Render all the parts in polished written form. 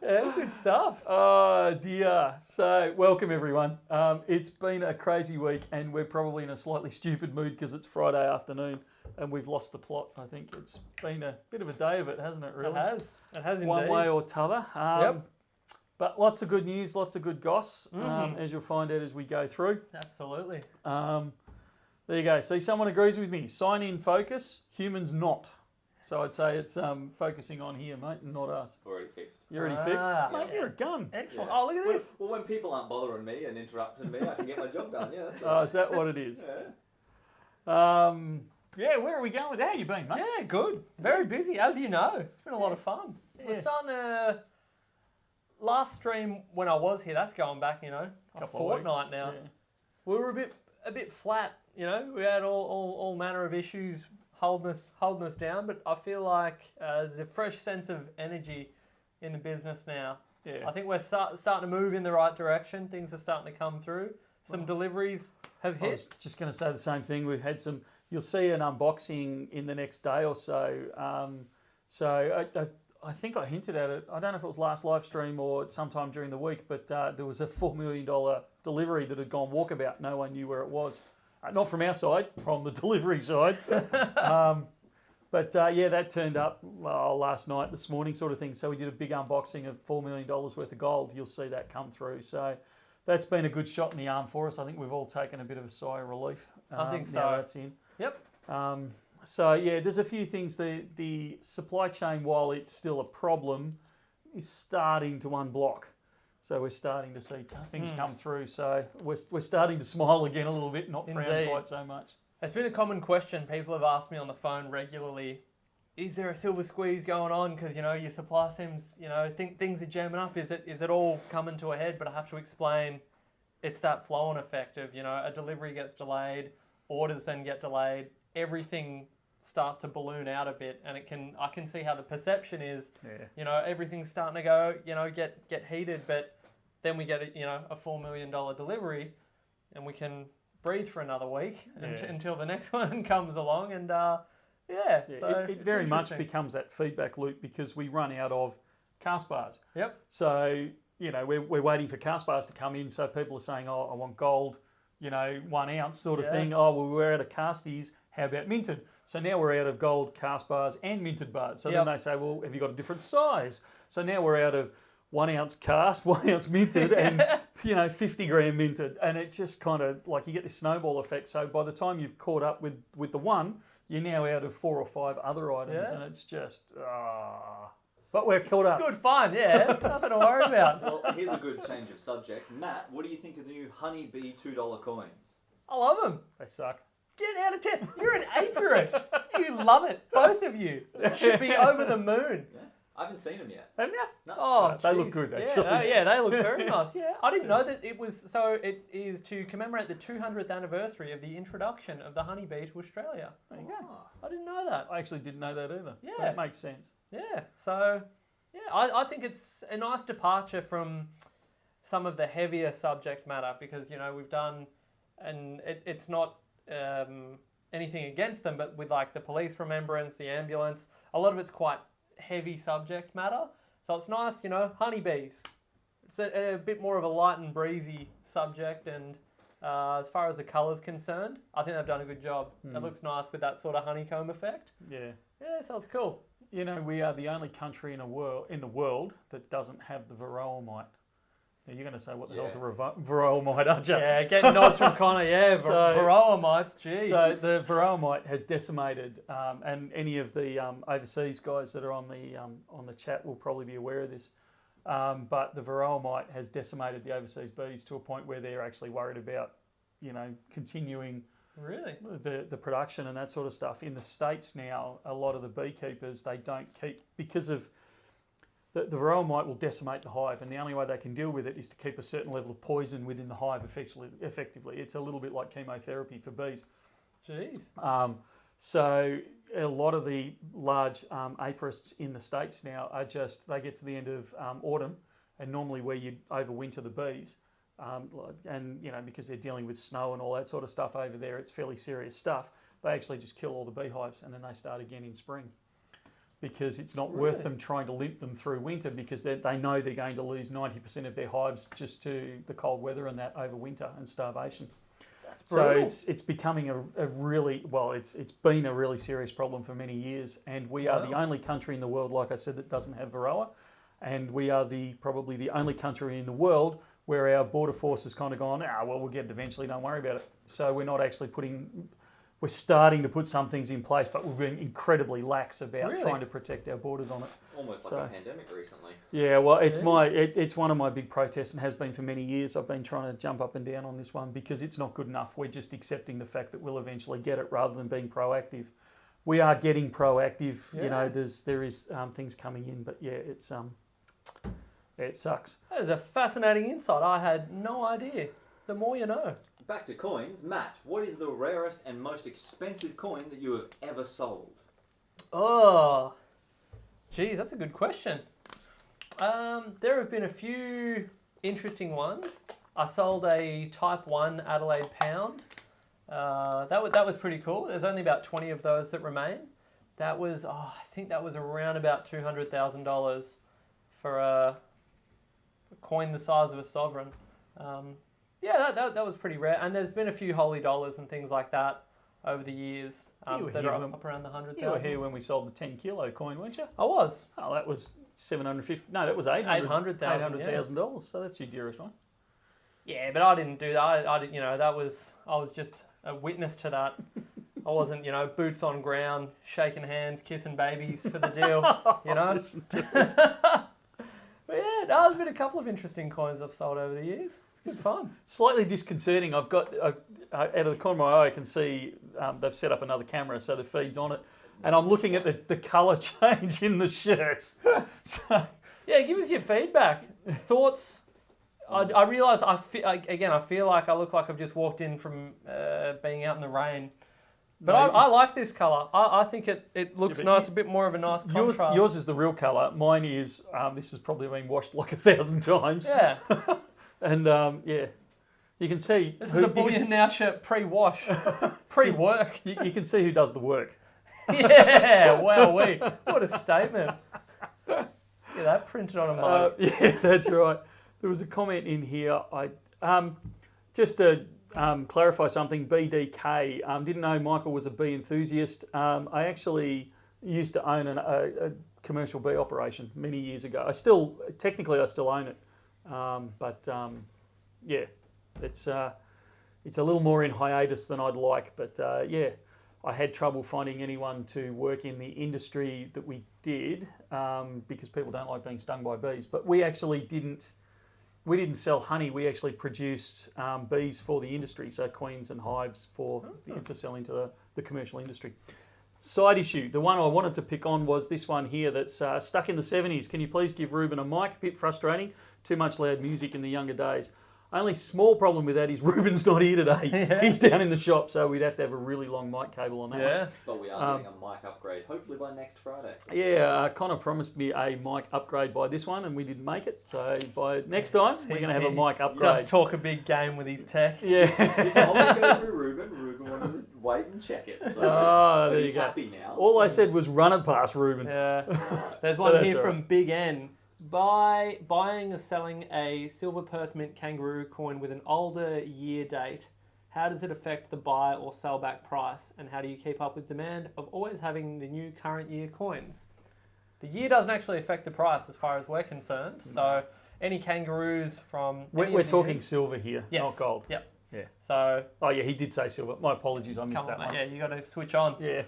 Yeah, good stuff. Oh dear. So welcome everyone. It's been a crazy week and we're probably in a slightly stupid mood because it's Friday afternoon and we've lost the plot. I think it's been a bit of a day of it, hasn't it really? It has indeed. One way or t'other. Yep. But lots of good news, lots of good goss, as you'll find out as we go through. Absolutely. There you go. See, someone agrees with me. Sign in focus, humans not. So I'd say it's focusing on here, mate, and not us. Already fixed. You're already fixed? Mate, you're a gun. Excellent. Yeah. Oh, look at this. Well, when people aren't bothering me and interrupting me, I can get my job done. Yeah, that's Oh, right. is that what it is? Yeah. Yeah, where are we going with that? How you been, mate? Yeah, good. Very busy, as you know. It's been a lot of fun. We're Yeah. starting to... Last stream when I was here, that's going back, a Couple of fortnight weeks. now. Yeah. We were a bit flat, We had all manner of issues holding us down, but I feel like there's a fresh sense of energy in the business now. Yeah. I think we're starting to move in the right direction. Things are starting to come through. Some deliveries have I hit. was just going to say the same thing. We've had some. You'll see an unboxing in the next day or so. I think I hinted at it. I don't know if it was last live stream or sometime during the week, but there was a $4 million delivery that had gone walkabout. No one knew where it was. Not from our side, from the delivery side. That turned up last night, this morning sort of thing. So we did a big unboxing of $4 million worth of gold. You'll see that come through. So that's been a good shot in the arm for us. I think we've all taken a bit of a sigh of relief. I think so. Now that's in. Yep. There's a few things. The supply chain, while it's still a problem, is starting to unblock. So we're starting to see things come through. So we're starting to smile again a little bit, not frown Indeed. quite so much. It's been a common question. People have asked me on the phone regularly, is there a silver squeeze going on? Because, your supply seems, things are jamming up. Is it all coming to a head? But I have to explain, it's that flow-on effect of, a delivery gets delayed, orders then get delayed, everything starts to balloon out a bit, and I can see how the perception is, everything's starting to go, get heated, but then we get a $4 million delivery, and we can breathe for another week until the next one comes along, and so it very much becomes that feedback loop because we run out of cast bars. Yep. So we're waiting for cast bars to come in. So people are saying, "Oh, I want gold, 1 ounce sort of thing." Oh, well, we're out of casties. How about minted? So now we're out of gold cast bars and minted bars. So then they say, well, have you got a different size? So now we're out of 1 ounce cast, 1 ounce minted, and 50 gram minted, and it just kind of like you get this snowball effect. So by the time you've caught up with the one, you're now out of 4 or 5 other items, and it's just but we're caught up. Good fun, nothing to worry about. Well, here's a good change of subject. Matt, what do you think of the new Honeybee $2 coins? I love them. They suck. Get out of 10. You're an apiarist. You love it. Both of you should be over the moon. Yeah. I haven't seen them yet. Haven't you? No. Oh, They look geez. good, actually. They look very nice. Yeah, I didn't know that it was. So it is to commemorate the 200th anniversary of the introduction of the honeybee to Australia. There you go. I didn't know that. I actually didn't know that either. Yeah. That makes sense. Yeah. So I think it's a nice departure from some of the heavier subject matter because we've done, and it's not anything against them, but with like the police remembrance, the ambulance, a lot of it's quite heavy subject matter. So it's nice, honeybees. It's a bit more of a light and breezy subject, and as far as the colour's concerned, I think they've done a good job. It looks nice with that sort of honeycomb effect. Yeah. Yeah, so it's cool. We are the only country in the world that doesn't have the varroa mite. Now you're going to say, what the hell's a varroa mite, aren't you? Yeah, getting nods from Connor. Yeah, varroa mites, gee. So the varroa mite has decimated, and any of the overseas guys that are on the chat will probably be aware of this. But the varroa mite has decimated the overseas bees to a point where they're actually worried about, continuing really the production and that sort of stuff. In the States now, a lot of the beekeepers, they don't keep, because of the varroa mite will decimate the hive, and the only way they can deal with it is to keep a certain level of poison within the hive effectively. It's a little bit like chemotherapy for bees. Jeez. So a lot of the large apiarists in the States now are just, they get to the end of autumn, and normally where you overwinter the bees, and because they're dealing with snow and all that sort of stuff over there, it's fairly serious stuff. They actually just kill all the beehives and then they start again in spring, because it's not worth them trying to limp them through winter, because they know they're going to lose 90% of their hives just to the cold weather and that overwinter and starvation. That's brutal. So it's becoming a really, well, it's been a really serious problem for many years, and we are the only country in the world, like I said, that doesn't have Varroa, and we are probably the only country in the world where our border force has kind of gone, we'll get it eventually, don't worry about it. So we're not actually we're starting to put some things in place, but we're being incredibly lax about trying to protect our borders on it. Almost like a pandemic recently. Yeah, well, it's one of my big protests, and has been for many years. I've been trying to jump up and down on this one because it's not good enough. We're just accepting the fact that we'll eventually get it rather than being proactive. We are getting proactive. Yeah. There is things coming in, but it sucks. That is a fascinating insight. I had no idea. The more you know. Back to coins. Matt, what is the rarest and most expensive coin that you have ever sold? Oh, geez, that's a good question. There have been a few interesting ones. I sold a Type 1 Adelaide pound. That was pretty cool. There's only about 20 of those that remain. That was, I think that was around about $200,000 for a coin the size of a sovereign. That was pretty rare. And there's been a few holy dollars and things like that over the years that are up around the 100,000. You were here when we sold the 10 kilo coin, weren't you? I was. Oh, that was $750. No, that was $800,000. So that's your dearest one. Yeah, but I didn't do that. I didn't. I was just a witness to that. I wasn't, boots on ground, shaking hands, kissing babies for the deal. But yeah, there's been a couple of interesting coins I've sold over the years. It's good fun. Slightly disconcerting. I've got, out of the corner of my eye, I can see they've set up another camera so the feed's on it. And I'm looking at the colour change in the shirts. So, yeah, give us your feedback. Thoughts? I realise, I feel like I look like I've just walked in from being out in the rain. But I like this colour. I think it looks nice, a bit more of a nice contrast. Yours is the real colour. Mine is, this has probably been washed like 1,000 times. Yeah. And you can see... This is a Bullion Now shirt pre-wash, pre-work. You can see who does the work. Yeah, wow, what a statement. Yeah, that printed on a mug. Yeah, that's right. There was a comment in here. Just to clarify something, BDK, didn't know Michael was a bee enthusiast. I actually used to own a commercial bee operation many years ago. I still own it. It's a little more in hiatus than I'd like, but I had trouble finding anyone to work in the industry that we did because people don't like being stung by bees. But we actually didn't sell honey. We actually produced bees for the industry, so queens and hives to sell into the commercial industry. Side issue, the one I wanted to pick on was this one here that's stuck in the 70s. Can you please give Ruben a mic? A bit frustrating. Too much loud music in the younger days. Only small problem with that is Ruben's not here today. Yeah. He's down in the shop, so we'd have to have a really long mic cable on that one. But we are getting a mic upgrade, hopefully by next Friday. Yeah, Connor promised me a mic upgrade by this one, and we didn't make it. So by next time, we're going to have a mic upgrade. He does talk a big game with his tech. Yeah. You told me to go through Ruben. Ruben wanted to wait and check it. So there he's you go. happy now. All I said was run it past Ruben. Yeah. There's one here from right. Big N. Buying or selling a silver Perth Mint kangaroo coin with an older year date, how does it affect the buy or sell back price? And how do you keep up with demand of always having the new current year coins? The year doesn't actually affect the price as far as we're concerned. So any kangaroos from... We're talking silver here, not gold. Yep. Yeah. So... Oh yeah, he did say silver. My apologies, I missed that one. Yeah, you got to switch on. Yeah.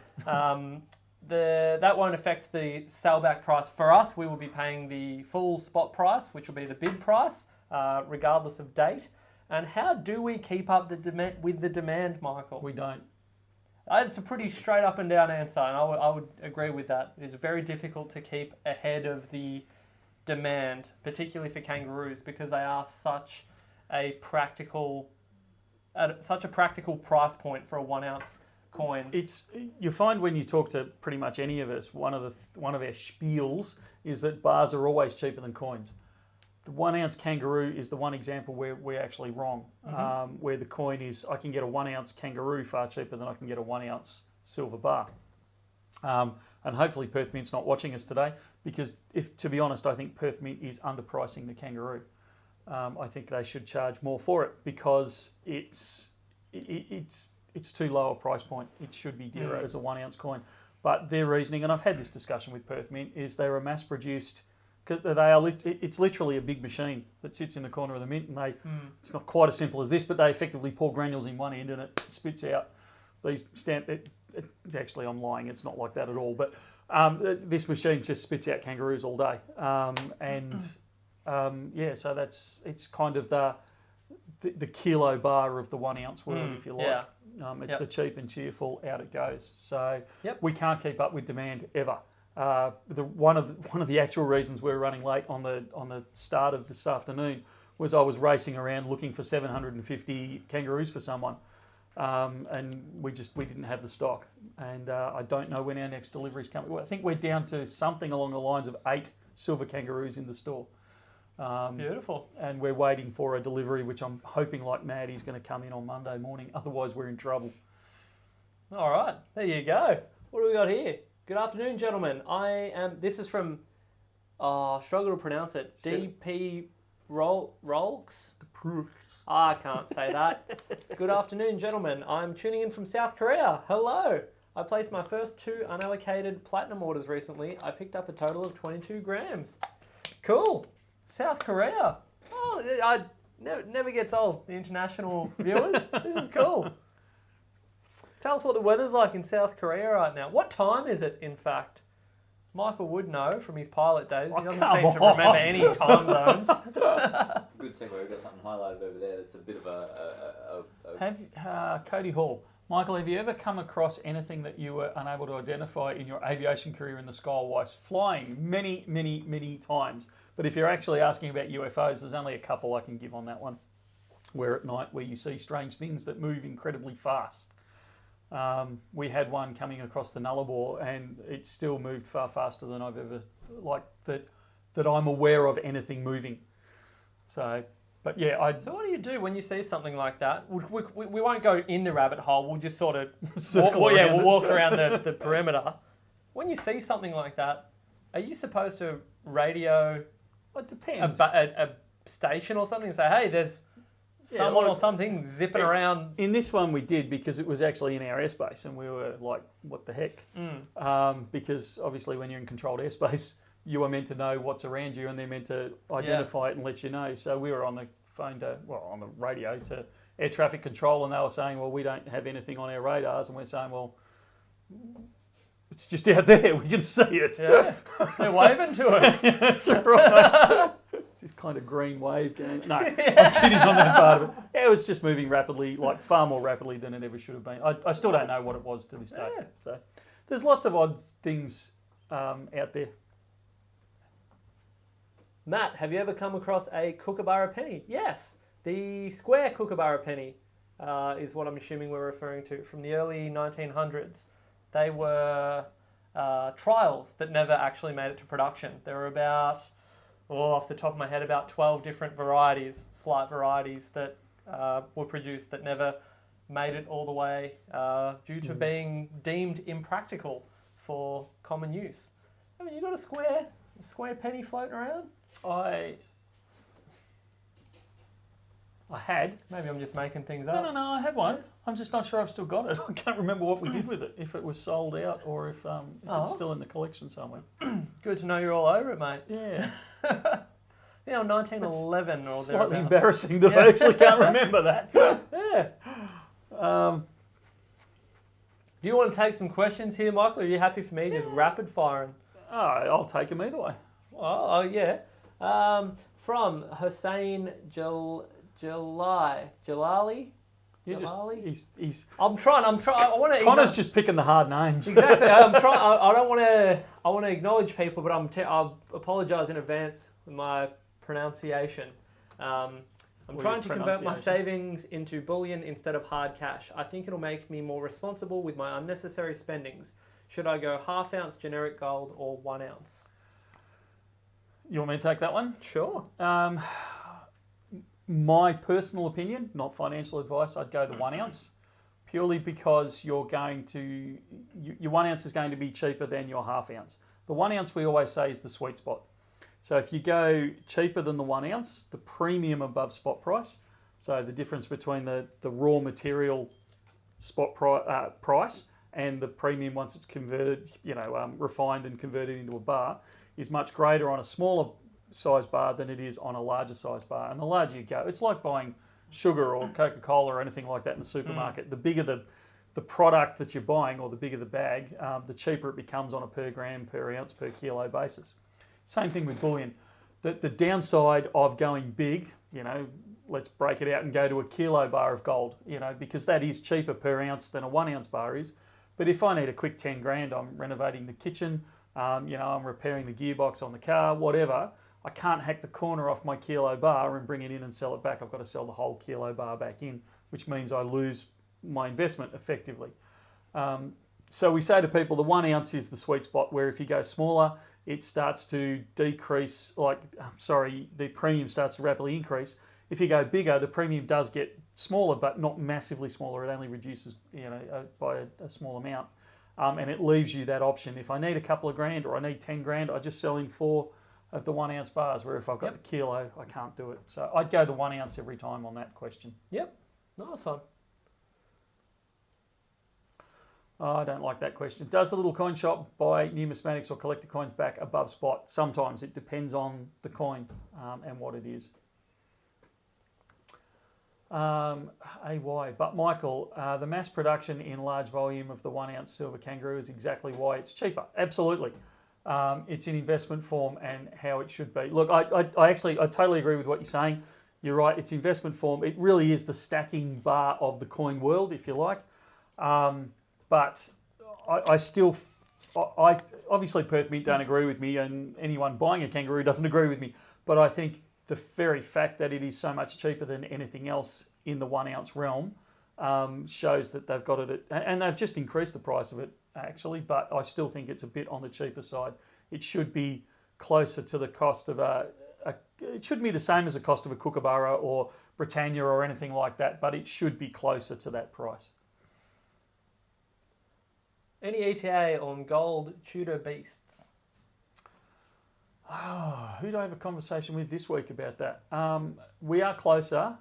That won't affect the sell-back price for us. We will be paying the full spot price, which will be the bid price, regardless of date. And how do we keep up with the demand, Michael? We don't. It's a pretty straight up and down answer, and I would agree with that. It is very difficult to keep ahead of the demand, particularly for kangaroos, because they are such a practical price point for a 1 ounce coin. You find when you talk to pretty much any of us, one of our spiels is that bars are always cheaper than coins. The 1 ounce kangaroo is the one example where we're actually wrong, where the coin is, I can get a 1 ounce kangaroo far cheaper than I can get a 1 ounce silver bar. And hopefully Perth Mint's not watching us today, because to be honest, I think Perth Mint is underpricing the kangaroo. I think they should charge more for it because it's too low a price point. It should be dearer as a 1 ounce coin. But their reasoning, and I've had this discussion with Perth Mint, is they're a mass produced. It's literally a big machine that sits in the corner of the mint, and it's not quite as simple as this, but they effectively pour granules in one end and it spits out these actually, I'm lying. It's not like that at all. But this machine just spits out kangaroos all day, so it's kind of the kilo bar of the 1 ounce world, if you like. Yeah. It's the cheap and cheerful, out it goes. So we can't keep up with demand ever. One of the actual reasons we're running late on the start of this afternoon was I was racing around looking for 750 kangaroos for someone, and we didn't have the stock, and I don't know when our next delivery's coming. I think we're down to something along the lines of 8 silver kangaroos in the store. Beautiful. And we're waiting for a delivery, which I'm hoping like mad is going to come in on Monday morning. Otherwise, we're in trouble. All right, there you go. What do we got here? Good afternoon, gentlemen. This is from, struggle to pronounce it, DP Rolks? I can't say that. Good afternoon, gentlemen. I'm tuning in from South Korea. Hello. I placed my first 2 unallocated platinum orders recently. I picked up a total of 22 grams. Cool. South Korea. Oh, I never gets old, the international viewers. This is cool. Tell us what the weather's like in South Korea right now. What time is it, in fact? Michael would know from his pilot days. He doesn't seem to remember any time zones. Good segue. We've got something highlighted over there. That's a bit of Cody Hall. Michael, have you ever come across anything that you were unable to identify in your aviation career in the sky while flying? Many, many, many times. But if you're actually asking about UFOs, there's only a couple I can give on that one. Where at night, where you see strange things that move incredibly fast. We had one coming across the Nullarbor, and it still moved far faster than I've ever that I'm aware of anything moving. So, but yeah, So what do you do when you see something like that? We won't go in the rabbit hole. We'll just sort of we'll walk around the perimeter. When you see something like that, are you supposed to radio? It depends. A station or something and say, hey, there's someone or something zipping around. In this one we did because it was actually in our airspace and we were like, what the heck? Because obviously when you're in controlled airspace, you are meant to know what's around you and they're meant to identify it and let you know. So we were on the on the radio to air traffic control, and they were saying, well, we don't have anything on our radars, and we're saying, well, it's just out there, we can see it. Yeah, they're waving to us. That's right. This kind of green wave going. No, I'm kidding on that part of it. Yeah, it was just moving rapidly, like far more rapidly than it ever should have been. I still don't know what it was to this day. Yeah. So there's lots of odd things out there. Matt, have you ever come across a kookaburra penny? Yes, the square kookaburra penny is what I'm assuming we're referring to, from the early 1900s. They were trials that never actually made it to production. There were about, off the top of my head, about 12 different varieties, slight varieties that were produced that never made it all the way due to being deemed impractical for common use. I mean, you got a square penny floating around? I had. Maybe I'm just making things up. No, I had one. I'm just not sure I've still got it. I can't remember what we did with it, if it was sold out or if it's still in the collection somewhere. Good to know you're all over it, mate. Yeah. 1911 or slightly thereabouts. embarrassing that I actually can't remember that. Yeah. Do you want to take some questions here, Michael? Or are you happy for me just rapid firing? Oh, I'll take them either way. Oh yeah. From Hussein Jalali. He's. I'm trying. I want to. Connor's just picking the hard names. Exactly. I'm trying. I don't want to. I want to acknowledge people, but I'll apologise in advance with my pronunciation. I'm I'm trying to convert my savings into bullion instead of hard cash. I think it'll make me more responsible with my unnecessary spendings. Should I go ½ ounce generic gold or 1 ounce? You want me to take that one? Sure. My personal opinion, not financial advice, I'd go the 1 ounce, purely because your 1 ounce is going to be cheaper than your ½ ounce. The 1 ounce, we always say, is the sweet spot. So if you go cheaper than the 1 ounce, the premium above spot price, so the difference between the raw material spot price and the premium once it's converted, refined and converted into a bar, is much greater on a smaller size bar than it is on a larger size bar. And the larger you go, it's like buying sugar or Coca-Cola or anything like that in the supermarket. The bigger the product that you're buying, or the bigger the bag, the cheaper it becomes on a per gram, per ounce, per kilo basis. Same thing with bullion. The downside of going big, let's break it out and go to a kilo bar of gold, because that is cheaper per ounce than a 1 ounce bar is. But if I need a quick 10 grand, I'm renovating the kitchen, I'm repairing the gearbox on the car, whatever, I can't hack the corner off my kilo bar and bring it in and sell it back. I've got to sell the whole kilo bar back in, which means I lose my investment effectively. So we say to people the 1 ounce is the sweet spot, where if you go smaller, it starts to decrease, the premium starts to rapidly increase. If you go bigger, the premium does get smaller, but not massively smaller. It only reduces, by a small amount. And it leaves you that option. If I need a couple of grand or I need 10 grand, I just sell in 4 of the 1 ounce bars, where if I've got a kilo, I can't do it. So I'd go the 1 ounce every time on that question. Yep, nice one. Oh, I don't like that question. Does the little coin shop buy numismatics or collector coins back above spot? Sometimes. It depends on the coin and what it is. AY. But Michael, the mass production in large volume of the 1 ounce silver kangaroo is exactly why it's cheaper. Absolutely. It's in investment form and how it should be. Look, I totally agree with what you're saying. You're right, it's investment form. It really is the stacking bar of the coin world, if you like. But I still, obviously Perth Mint don't agree with me, and anyone buying a kangaroo doesn't agree with me. But I think the very fact that it is so much cheaper than anything else in the 1 ounce realm shows that they've got it at, and they've just increased the price of it actually, but I still think it's a bit on the cheaper side. It should be closer to the cost of it shouldn't be the same as the cost of a Kookaburra or Britannia or anything like that, but it should be closer to that price. Any ETA on gold Tudor beasts? Oh, who do I have a conversation with this week about that? We are closer.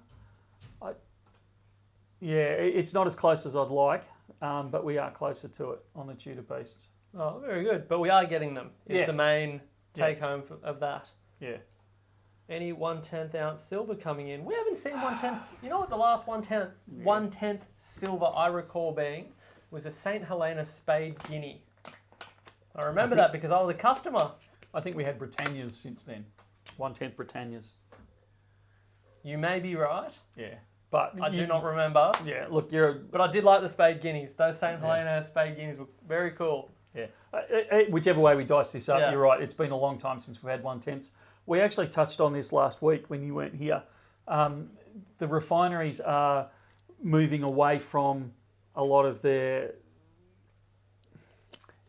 It's not as close as I'd like, but we are closer to it on the Tudor beasts. Oh, very good. But we are getting them. Is the main take home of that. Yeah. Any 1/10 ounce silver coming in? We haven't seen 1/10. You know what the last 1/10 silver I recall being was a St. Helena spade guinea. I remember that because I was a customer. I think we had Britannias since then. 1/10 Britannias. You may be right. Yeah. But I do not remember. Yeah, look, but I did like the spade guineas. Those St. Helena spade guineas were very cool. Yeah. Whichever way we dice this up, you're right. It's been a long time since we've had 1/10s. We actually touched on this last week when you weren't here. The refineries are moving away from a lot of their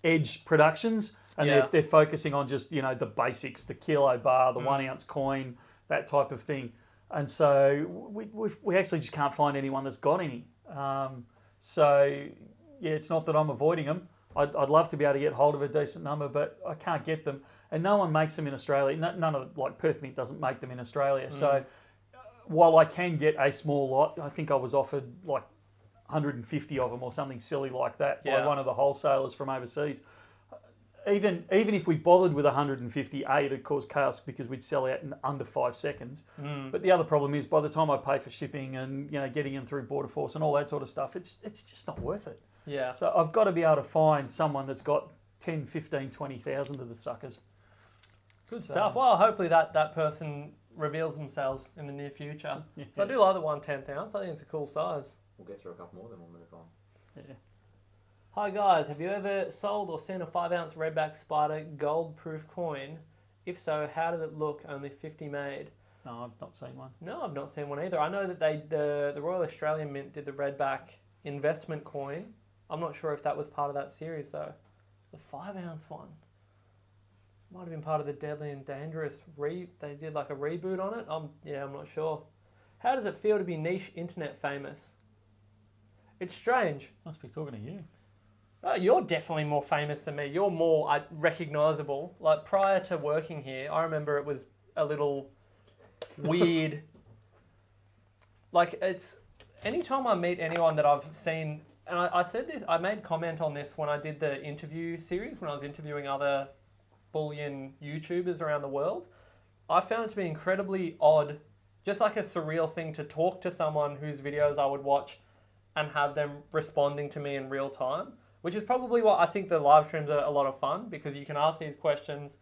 edge productions, and they're focusing on just the basics, the kilo bar, the 1 ounce coin, that type of thing. And so we actually just can't find anyone that's got any. It's not that I'm avoiding them. I'd love to be able to get hold of a decent number, but I can't get them. And no one makes them in Australia. None of, Perth Mint doesn't make them in Australia. So while I can get a small lot, I think I was offered 150 of them or something silly like that by one of the wholesalers from overseas. Even if we bothered with 150, it'd cause chaos because we'd sell out in under 5 seconds. But the other problem is by the time I pay for shipping and getting them through Border Force and all that sort of stuff, it's just not worth it. Yeah. So I've got to be able to find someone that's got 10, 15, 20,000 of the suckers. Good stuff. Well, hopefully that person reveals themselves in the near future. So I do like the 1/10 ounce. I think it's a cool size. We'll get through a couple more, then we'll move on. Yeah. Hi guys, have you ever sold or seen a 5 ounce redback spider gold proof coin? If so, how did it look? Only 50 made. No, I've not seen one. No, I've not seen one either. I know that the Royal Australian Mint did the redback investment coin. I'm not sure if that was part of that series though. The 5-ounce one might have been part of the Deadly and Dangerous. They did like a reboot on it. I'm not sure. How does it feel to be niche internet famous? It's strange. Must be talking to you. You're definitely more famous than me. You're more recognisable. Like prior to working here, I remember it was a little weird. Like it's anytime I meet anyone that I've seen, and I said this, I made comment on this when I did the interview series when I was interviewing other Bullion YouTubers around the world. I found it to be incredibly odd, just like a surreal thing to talk to someone whose videos I would watch and have them responding to me in real time. Which is probably what I think the live streams are a lot of fun because you can ask these questions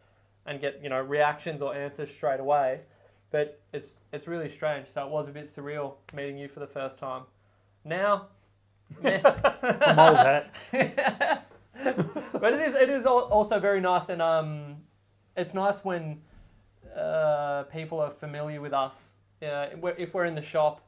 and get reactions or answers straight away. But it's really strange. So it was a bit surreal meeting you for the first time. Now, I'm old hat. but it is also very nice, and it's nice when people are familiar with us. If we're in the shop,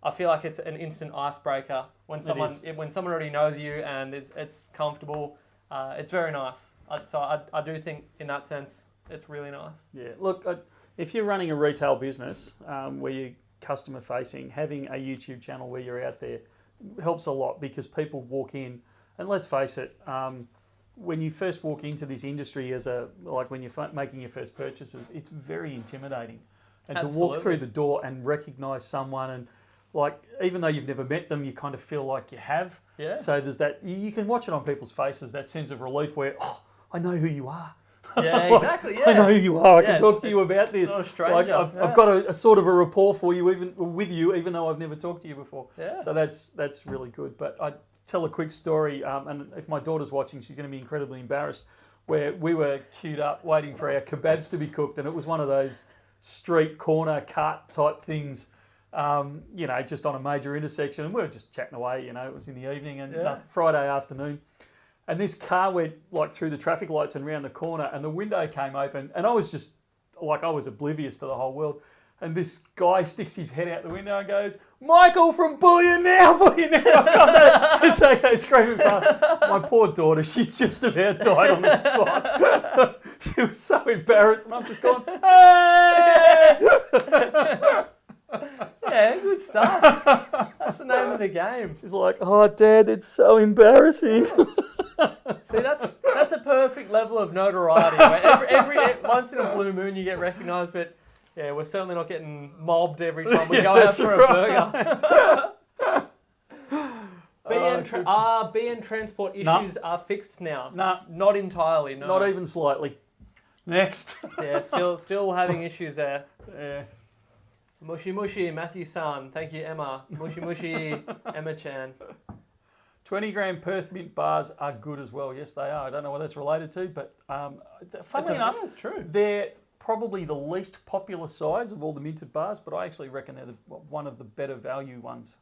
I feel like it's an instant icebreaker when someone already knows you and it's comfortable. It's very nice. So I do think in that sense it's really nice. Yeah. Look, if you're running a retail business where you're customer facing, having a YouTube channel where you're out there helps a lot because people walk in, and let's face it, when you first walk into this industry when you're making your first purchases, it's very intimidating. And Absolutely. to walk through the door and recognise someone and even though you've never met them, you kind of feel like you have. Yeah. So there's that, you can watch it on people's faces, that sense of relief where, I know who you are. Yeah, exactly. Yeah. I know who you are. I can talk to you about this. Not a stranger. I've got a sort of a rapport for you, even though I've never talked to you before. Yeah. So that's really good. But I tell a quick story, and if my daughter's watching, she's going to be incredibly embarrassed. Where we were queued up waiting for our kebabs to be cooked, and it was one of those street corner cart type things. Just on a major intersection, and we were just chatting away, it was in the evening and Friday afternoon, and this car went through the traffic lights and round the corner, and the window came open, and I was just I was oblivious to the whole world, and this guy sticks his head out the window and goes, "Michael from Bullion Now, Bullion Now!" As they go screaming past. My poor daughter, she just about died on the spot. She was so embarrassed, and I'm just going, "Hey!" Yeah, good stuff. That's the name of the game. She's like, "Oh, Dad, it's so embarrassing." See, that's a perfect level of notoriety. Where every once in a blue moon you get recognised, but yeah, we're certainly not getting mobbed every time we go out for a burger. BN transport issues are fixed now. No. Not entirely. No. Not even slightly. Next. Yeah, still having issues there. Yeah. Mushy mushy, Matthew-san. Thank you, Emma. Mushy mushy, Emma-chan. 20-gram Perth Mint bars are good as well. Yes, they are. I don't know what that's related to, but funnily enough, it's true. They're probably the least popular size of all the minted bars, but I actually reckon they're one of the better value ones.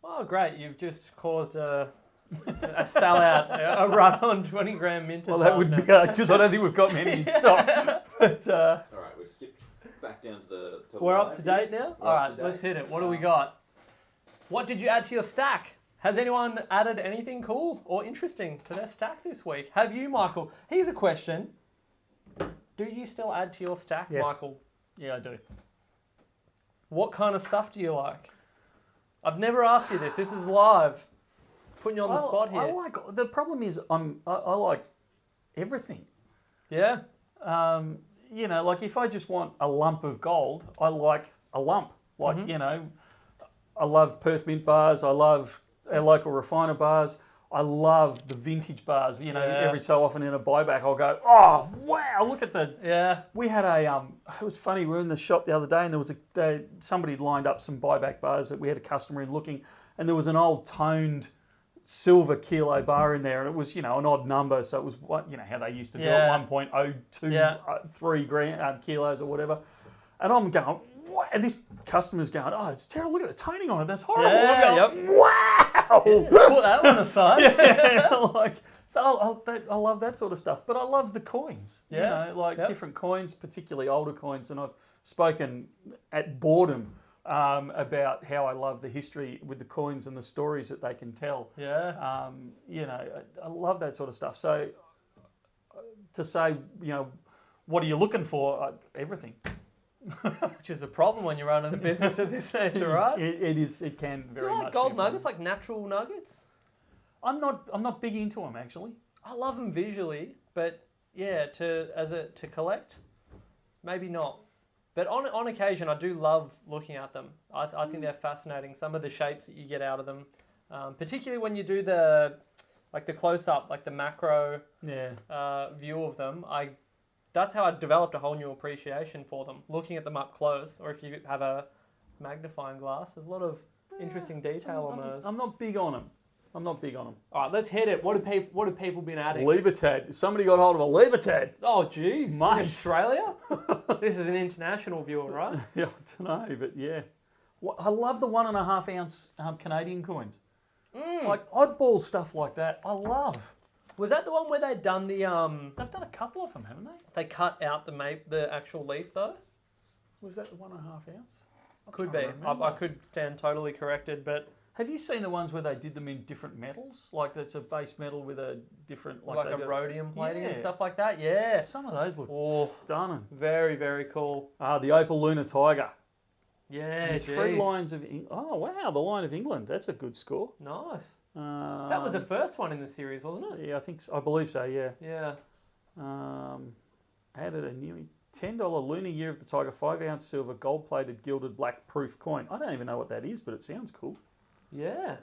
Oh, great. You've just caused a sellout, a run on 20-gram minted Well, that bars would now. be because I don't think we've got many in stock. But All right, we've skipped back down to the. We're up to date now? All right, let's hit it. What do we got? What did you add to your stack? Has anyone added anything cool or interesting to their stack this week? Have you, Michael? Here's a question. Do you still add to your stack, Yes. Michael? yeah, I do. What kind of stuff do you like? I've never asked you this. This is live. Putting you on the spot here. The problem is I like everything. Yeah? If I just want a lump of gold, I like a lump. I love Perth Mint bars. I love our local refiner bars. I love the vintage bars. Every so often in a buyback, I'll go, "Oh wow, look at the." Yeah. We had it was funny. We were in the shop the other day, and there was somebody had lined up some buyback bars that we had a customer in looking, and there was an old toned silver kilo bar in there, and it was an odd number, so it was how they used to do it, 1.023 kilos or whatever. And I'm going, what? And this customer's going, "Oh, it's terrible. Look at the toning on it. That's horrible." Yeah, I'm going, wow. Put that one aside. I love that sort of stuff, but I love the coins. Yeah. Different coins, particularly older coins, and I've spoken at boredom about how I love the history with the coins and the stories that they can tell. Yeah. You know, I love that sort of stuff. So to say, you know, what are you looking for? Everything. Which is a problem when you're running a business of this nature, right? It is. It can Do very you much. like be a gold problem. nuggets, like natural nuggets? I'm not big into them actually. I love them visually, but yeah, to collect, maybe not. But on occasion, I do love looking at them. I think they're fascinating. Some of the shapes that you get out of them, particularly when you do the close up, like the macro view of them. That's how I developed a whole new appreciation for them. Looking at them up close, or if you have a magnifying glass, there's a lot of interesting detail on those. I'm not big on them. All right, let's hit it. What have people been adding? Libertad. Somebody got hold of a Libertad. Oh, jeez. Mate. In Australia? This is an international viewer, right? Yeah, I don't know, but yeah. I love the 1.5 ounce Canadian coins. Like oddball stuff like that. I love. Was that the one where they'd done the They've done a couple of them, haven't they? They cut out the actual leaf though? Was that the 1.5 ounce? Could be. I could stand totally corrected, but have you seen the ones where they did them in different metals? Like that's a base metal with a different like a rhodium plating and stuff like that. Yeah. Some of those look stunning. Very, very cool. The Opal Lunar Tiger. Yeah, There's 3 lines of oh wow, the line of England. That's a good score. Nice. That was the first one in the series, wasn't it? Yeah, I believe so. Yeah. Yeah. Added a nearly $10 Lunar Year of the Tiger 5 ounce silver gold plated gilded black proof coin. I don't even know what that is, but it sounds cool. Yeah.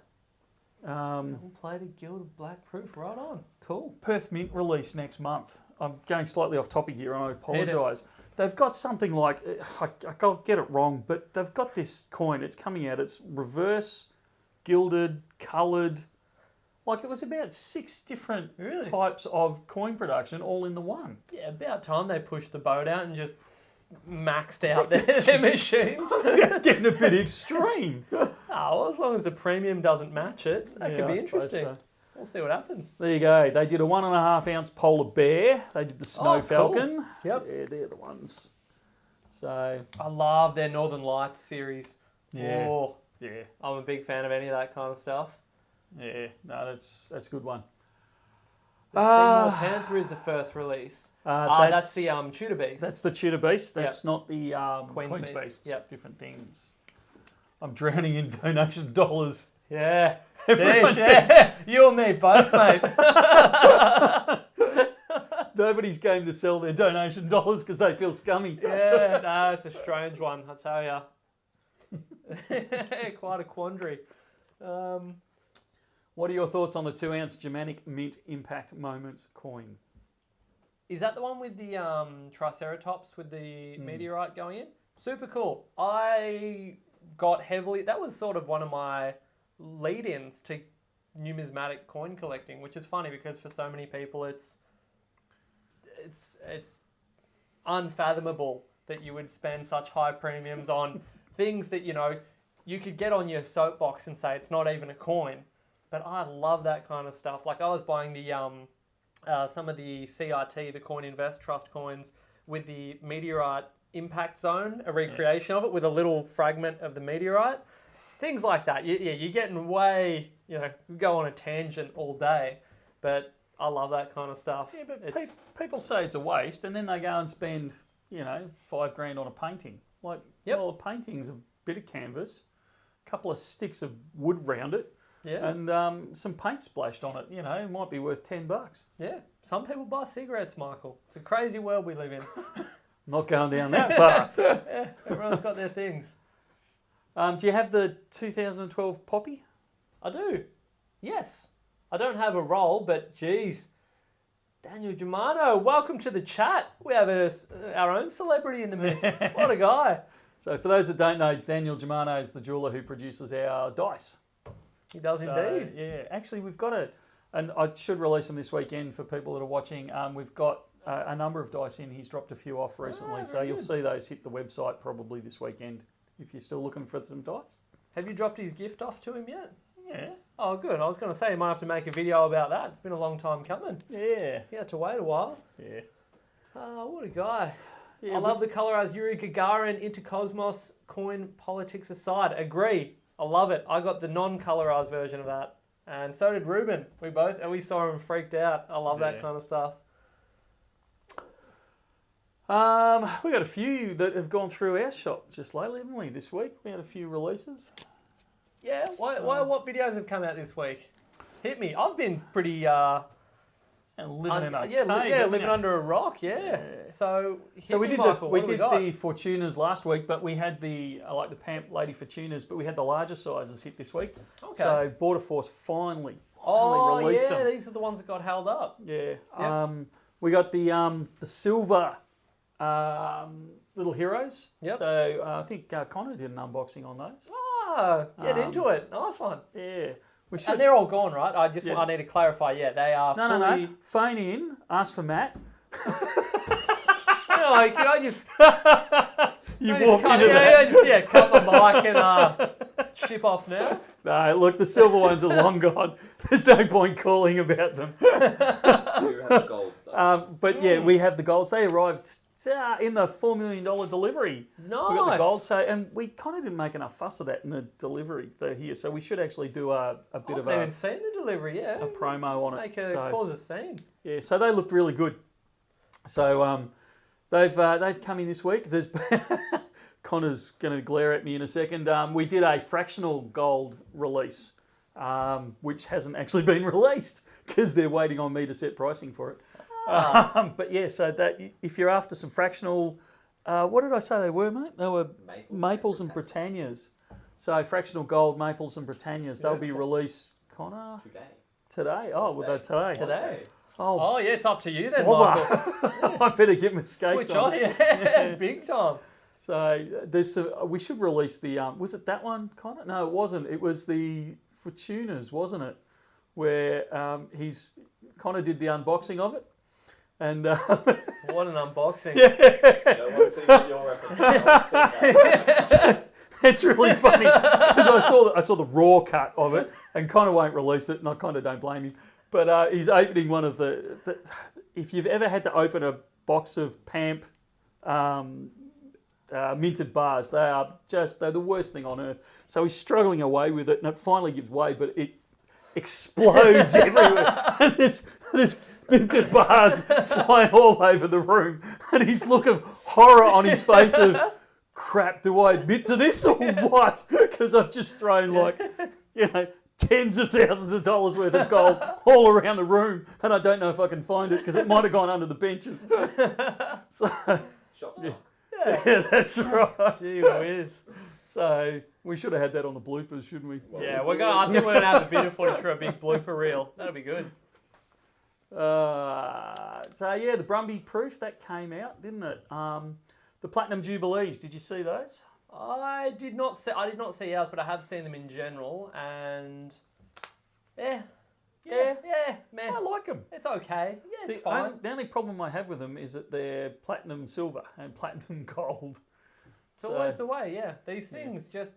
Gold plated gilded black proof, right on. Cool. Perth Mint release next month. I'm going slightly off topic here, and I apologise. They've got something like, I can't get it wrong, but they've got this coin. It's coming out. It's reverse, gilded, coloured. Like it was about 6 different types of coin production all in the one. Yeah, about time they pushed the boat out and just maxed out their machines. That's getting a bit extreme. Well, as long as the premium doesn't match it, that could be interesting. So. We'll see what happens. There you go. They did a 1.5 ounce polar bear. They did the snow falcon. Cool. Yep. Yeah, they're the ones. So I love their Northern Lights series. Yeah. Oh, yeah. I'm a big fan of any of that kind of stuff. Yeah. No, that's a good one. The Seymour Panther is the first release. That's the Tudor Beast. That's the Tudor Beast. That's not the Queen's Beast. Yep. Different things. I'm drowning in donation dollars. Yeah. Everyone says, says you and me both, mate. Nobody's game to sell their donation dollars because they feel scummy. Yeah, no, it's a strange one, I tell ya. Quite a quandary. What are your thoughts on the 2 ounce Germanic Mint Impact Moments coin? Is that the one with the Triceratops with the meteorite going in? Super cool. I got heavily... That was sort of one of my lead-ins to numismatic coin collecting, which is funny because for so many people it's unfathomable that you would spend such high premiums on things that, you know, you could get on your soapbox and say it's not even a coin. But I love that kind of stuff. Like I was buying the some of the CRT, the Coin Invest Trust coins with the meteorite impact zone, a recreation of it with a little fragment of the meteorite. Things like that. You're getting way, you go on a tangent all day. But I love that kind of stuff. Yeah, but people say it's a waste and then they go and spend, $5,000 on a painting. Like, well, a painting's a bit of canvas, a couple of sticks of wood round it, and some paint splashed on it. It might be worth $10. Yeah. Some people buy cigarettes, Michael. It's a crazy world we live in. Not going down that path. Yeah, everyone's got their things. Do you have the 2012 Poppy? I do. Yes. I don't have a role, but geez. Daniel Germano, welcome to the chat. We have our own celebrity in the midst. What a guy. So for those that don't know, Daniel Germano is the jeweller who produces our dice. He does indeed. Yeah, actually we've got and I should release them this weekend for people that are watching. We've got a number of dice in. He's dropped a few off recently, so you'll see those hit the website probably this weekend if you're still looking for some dice. Have you dropped his gift off to him yet? Yeah. Oh, good. I was going to say you might have to make a video about that. It's been a long time coming. Yeah. You had to wait a while. Yeah. Oh, what a guy. Yeah, I love the color as Yuri Gagarin into Cosmos coin politics aside. Agree. I love it. I got the non-colorized version of that. And so did Ruben. We saw him freaked out. I love that kind of stuff. We got a few that have gone through our shop just lately, haven't we? This week we had a few releases. Yeah. What videos have come out this week? Hit me. I've been pretty living in a living under a rock. Yeah. So we did Michael, the Fortunas last week, but we had the Pamp Lady Fortunas, but we had the larger sizes hit this week. Okay. So Border Force finally released them. These are the ones that got held up. Yeah. Yep. We got the silver little heroes. Yep. So I think Connor did an unboxing on those. Get into it. Nice one. Yeah. And they're all gone, right? I need to clarify. Yeah, they are fully... No. Phone in, ask for Matt. Can I just... You walk into that. Cut my mic and ship off now. No, look, the silver ones are long gone. There's no point calling about them. You have the gold, though. But yeah, we have the golds. They arrived in the $4 million delivery. Nice. We got the gold. So, and we kind of didn't make enough fuss of that in the delivery here. So we should actually do a bit of I haven't even seen the delivery, a promo on it. Cause a scene. Yeah, so they looked really good. So they've come in this week. There's Connor's going to glare at me in a second. We did a fractional gold release, which hasn't actually been released because they're waiting on me to set pricing for it. But yeah, so that if you're after some fractional, what did I say they were, mate? They were Maples and Britannias. So fractional gold Maples and Britannias. They'll be released, Connor? Today? Oh, well, they're today. Today. Oh, yeah, it's up to you then, Michael. I better get my skates Switch on, big time. So there's we should release the was it that one, Connor? No, it wasn't. It was the Fortunas, wasn't it? Where Connor did the unboxing of it. And what an unboxing! Yeah, No one's seen your reference. It's really funny because I saw the raw cut of it, and Connor won't release it, and I kind of don't blame him. But he's opening one of the if you've ever had to open a box of Pamp minted bars, they're the worst thing on earth. So he's struggling away with it, and it finally gives way, but it explodes everywhere. And there's minted bars flying all over the room, and his look of horror on his face of, crap, do I admit to this or what? Because I've just thrown tens of thousands of dollars worth of gold all around the room, and I don't know if I can find it because it might have gone under the benches. So, yeah, that's right. Gee whiz. So we should have had that on the bloopers, shouldn't we? Yeah, I think we're gonna have a bit of footage for a big blooper reel. That'll be good. So yeah, the Brumby Proof that came out, didn't it? The Platinum Jubilees. Did you see those? I did not see ours, but I have seen them in general, and yeah, man. I like them. It's okay. Yeah, it's fine. The only problem I have with them is that they're platinum silver and platinum gold. It's always the way. Yeah, these things just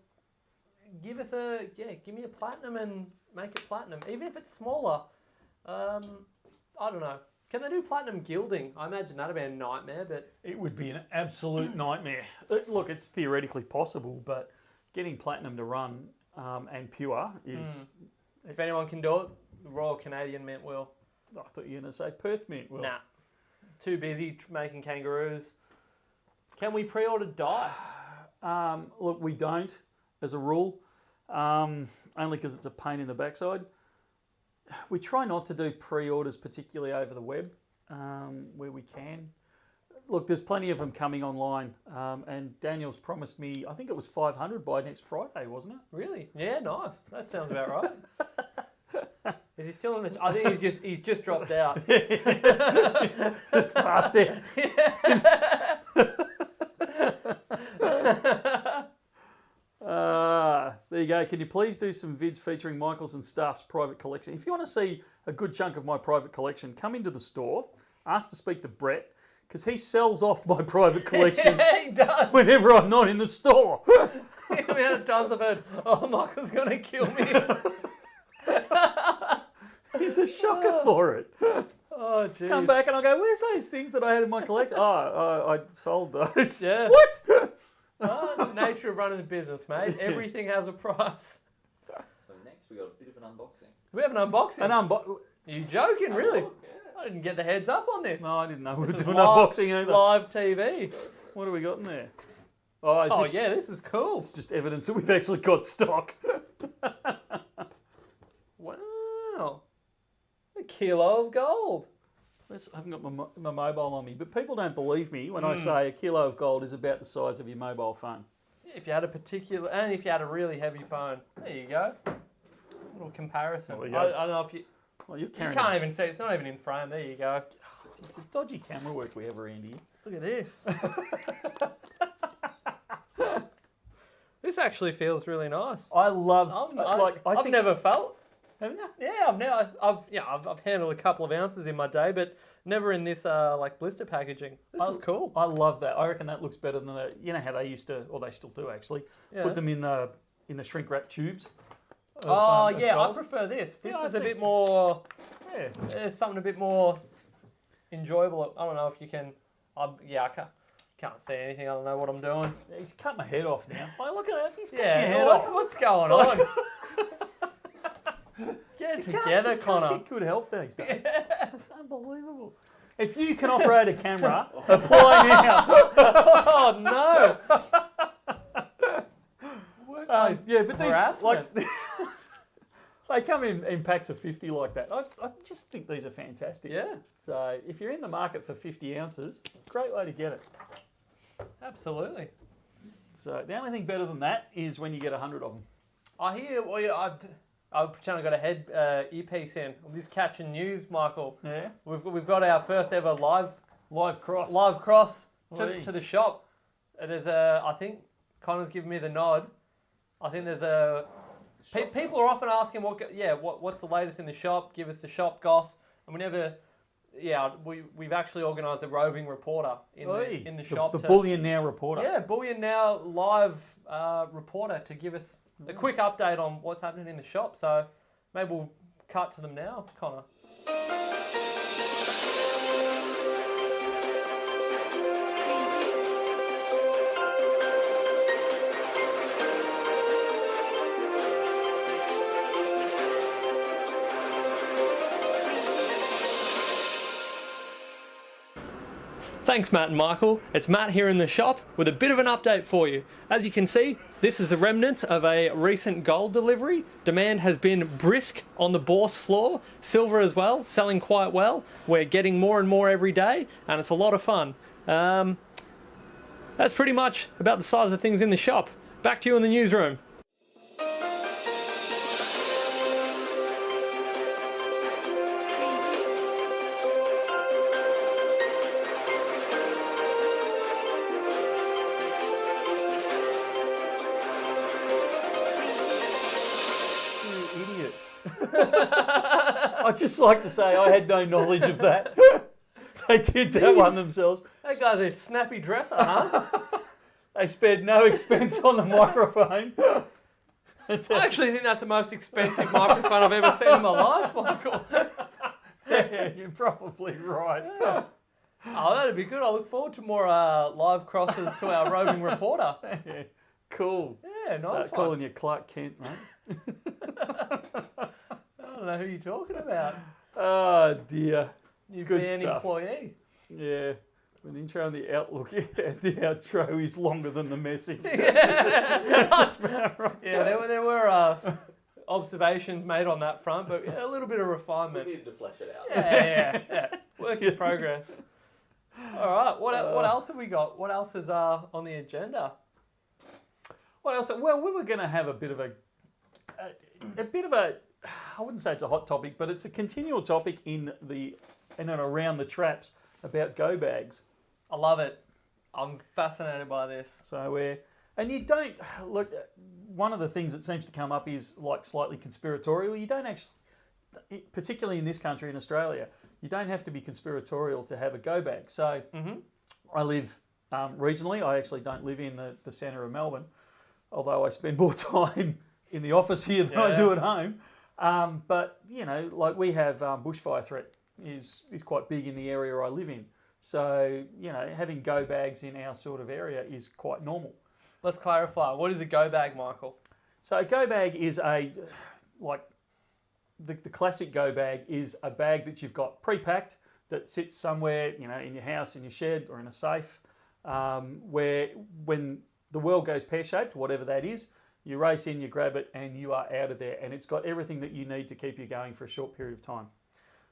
give me a platinum and make it platinum, even if it's smaller. I don't know. Can they do platinum gilding? I imagine that'd be a nightmare, but... It would be an absolute nightmare. Look, it's theoretically possible, but getting platinum to run and pure is... If anyone can do it, the Royal Canadian Mint will. I thought you were going to say Perth Mint will. Nah. Too busy making kangaroos. Can we pre-order dice? Look, we don't, as a rule, only because it's a pain in the backside. We try not to do pre-orders, particularly over the web, where we can. Look, there's plenty of them coming online, and Daniel's promised me, I think it was 500 by next Friday, wasn't it? Really? Yeah, nice. That sounds about right. Is he still in the... I think he's just dropped out. Just passed out. There you go. Can you please do some vids featuring Michael's and Staff's private collection? If you want to see a good chunk of my private collection, come into the store, ask to speak to Brett, because he sells off my private collection he does. Whenever I'm not in the store. The amount of times I've heard, Michael's going to kill me. He's a shocker for it. Oh, jeez. Come back and I go, where's those things that I had in my collection? I sold those. Yeah. What? Well, it's the nature of running a business, mate. Everything has a price. So next we got a bit of an unboxing. We have an unboxing. Are you joking, really? Yeah. I didn't get the heads up on this. No, I didn't know we were This is doing live- unboxing either. Live TV. What have we got in there? Oh, Oh, yeah, this is cool. It's just evidence that we've actually got stock. Wow. A kilo of gold. I haven't got my mobile on me, but people don't believe me when I say a kilo of gold is about the size of your mobile phone. If you had a particular, and if you had a really heavy phone, there you go. A little comparison. Well, I yeah, don't know if you. Well, you're You carrying can't even see. It's not even in frame. There you go. It's dodgy camera work we have around here. Look at this. This actually feels really nice. I love, I've think, never felt. haven't you? Yeah, I've handled a couple of ounces in my day, but never in this like blister packaging. This is cool. I love that. I reckon that looks better than the. You know how they used to, or they still do actually, Yeah. put them in the shrink wrap tubes. Oh of yeah, I gold. prefer this. This Yeah, is I a think- bit more. Yeah. There's something a bit more enjoyable. I don't know if you can. I can't see anything. I don't know what I'm doing. He's cut my head off now. Oh, look at that. He's cut your Yeah, head what's, off. what's going on? Get it You can't- together, just can't Connor. get good help these days. It's unbelievable. If you can operate a camera, apply now. Oh no! Yeah, but these Harassment. they come in packs of 50 like that. I just think these are fantastic. Yeah, So if you're in the market for 50 ounces, it's a great way to get it. absolutely. So the only thing better than that is when you get 100 of them. I hear. Well, yeah, I pretend I got a earpiece in. I'm just catching news, Michael. Yeah. We've got our first ever live Cross. cross Oi. to the shop. There's I think Connor's giving me the nod. I think there's a. People are often asking what's the latest in the shop? Give us the shop goss, and we never. Yeah, we've actually organised a roving reporter in the shop. The Bullion Now reporter. Yeah, Bullion Now live reporter to give us a quick update on what's happening in the shop. So maybe we'll cut to them now, Connor. Thanks, Matt and Michael. It's Matt here in the shop with a bit of an update for you. As you can see, this is the remnants of a recent gold delivery. Demand has been brisk on the Bourse floor. Silver as well, selling quite well. We're getting more and more every day, and it's a lot of fun. That's pretty much about the size of things in the shop. Back to you in the newsroom. Idiots. I'd just like to say I had no knowledge of that. They did that one themselves. That guy's a snappy dresser, huh? They spared no expense on the microphone. I actually think that's the most expensive microphone I've ever seen in my life, Michael. Yeah, you're probably right. Oh, that'd be good. I look forward to more live crosses to our roving reporter. Yeah, cool. Yeah, nice Start one. calling you Clark Kent, mate. I don't know who you're talking about. Oh dear. You Good be an stuff. employee. Yeah. An intro on the Outlook, the outro is longer than the message. Yeah, there were observations made on that front, but yeah, a little bit of We refinement. needed to flesh it out. Yeah. Work in progress. All right, what else have we got? What else is on the agenda? What else? Well, we were going to have a bit of a, I wouldn't say it's a hot topic, but it's a continual topic in and around the traps about go bags. I love it. I'm fascinated by this. So and you don't look. One of the things that seems to come up is like slightly conspiratorial. You don't actually, particularly in this country, in Australia, you don't have to be conspiratorial to have a go bag. So I live regionally. I actually don't live in the centre of Melbourne, although I spend more time in the office here than I do at home. But you know, like we have bushfire threat is quite big in the area I live in. So, you know, having go bags in our sort of area is quite normal. Let's clarify. What is a go bag, Michael? So a go bag is the classic go bag is a bag that you've got pre-packed that sits somewhere, you know, in your house, in your shed or in a safe, where when the world goes pear-shaped, whatever that is, you race in, you grab it, and you are out of there. And it's got everything that you need to keep you going for a short period of time.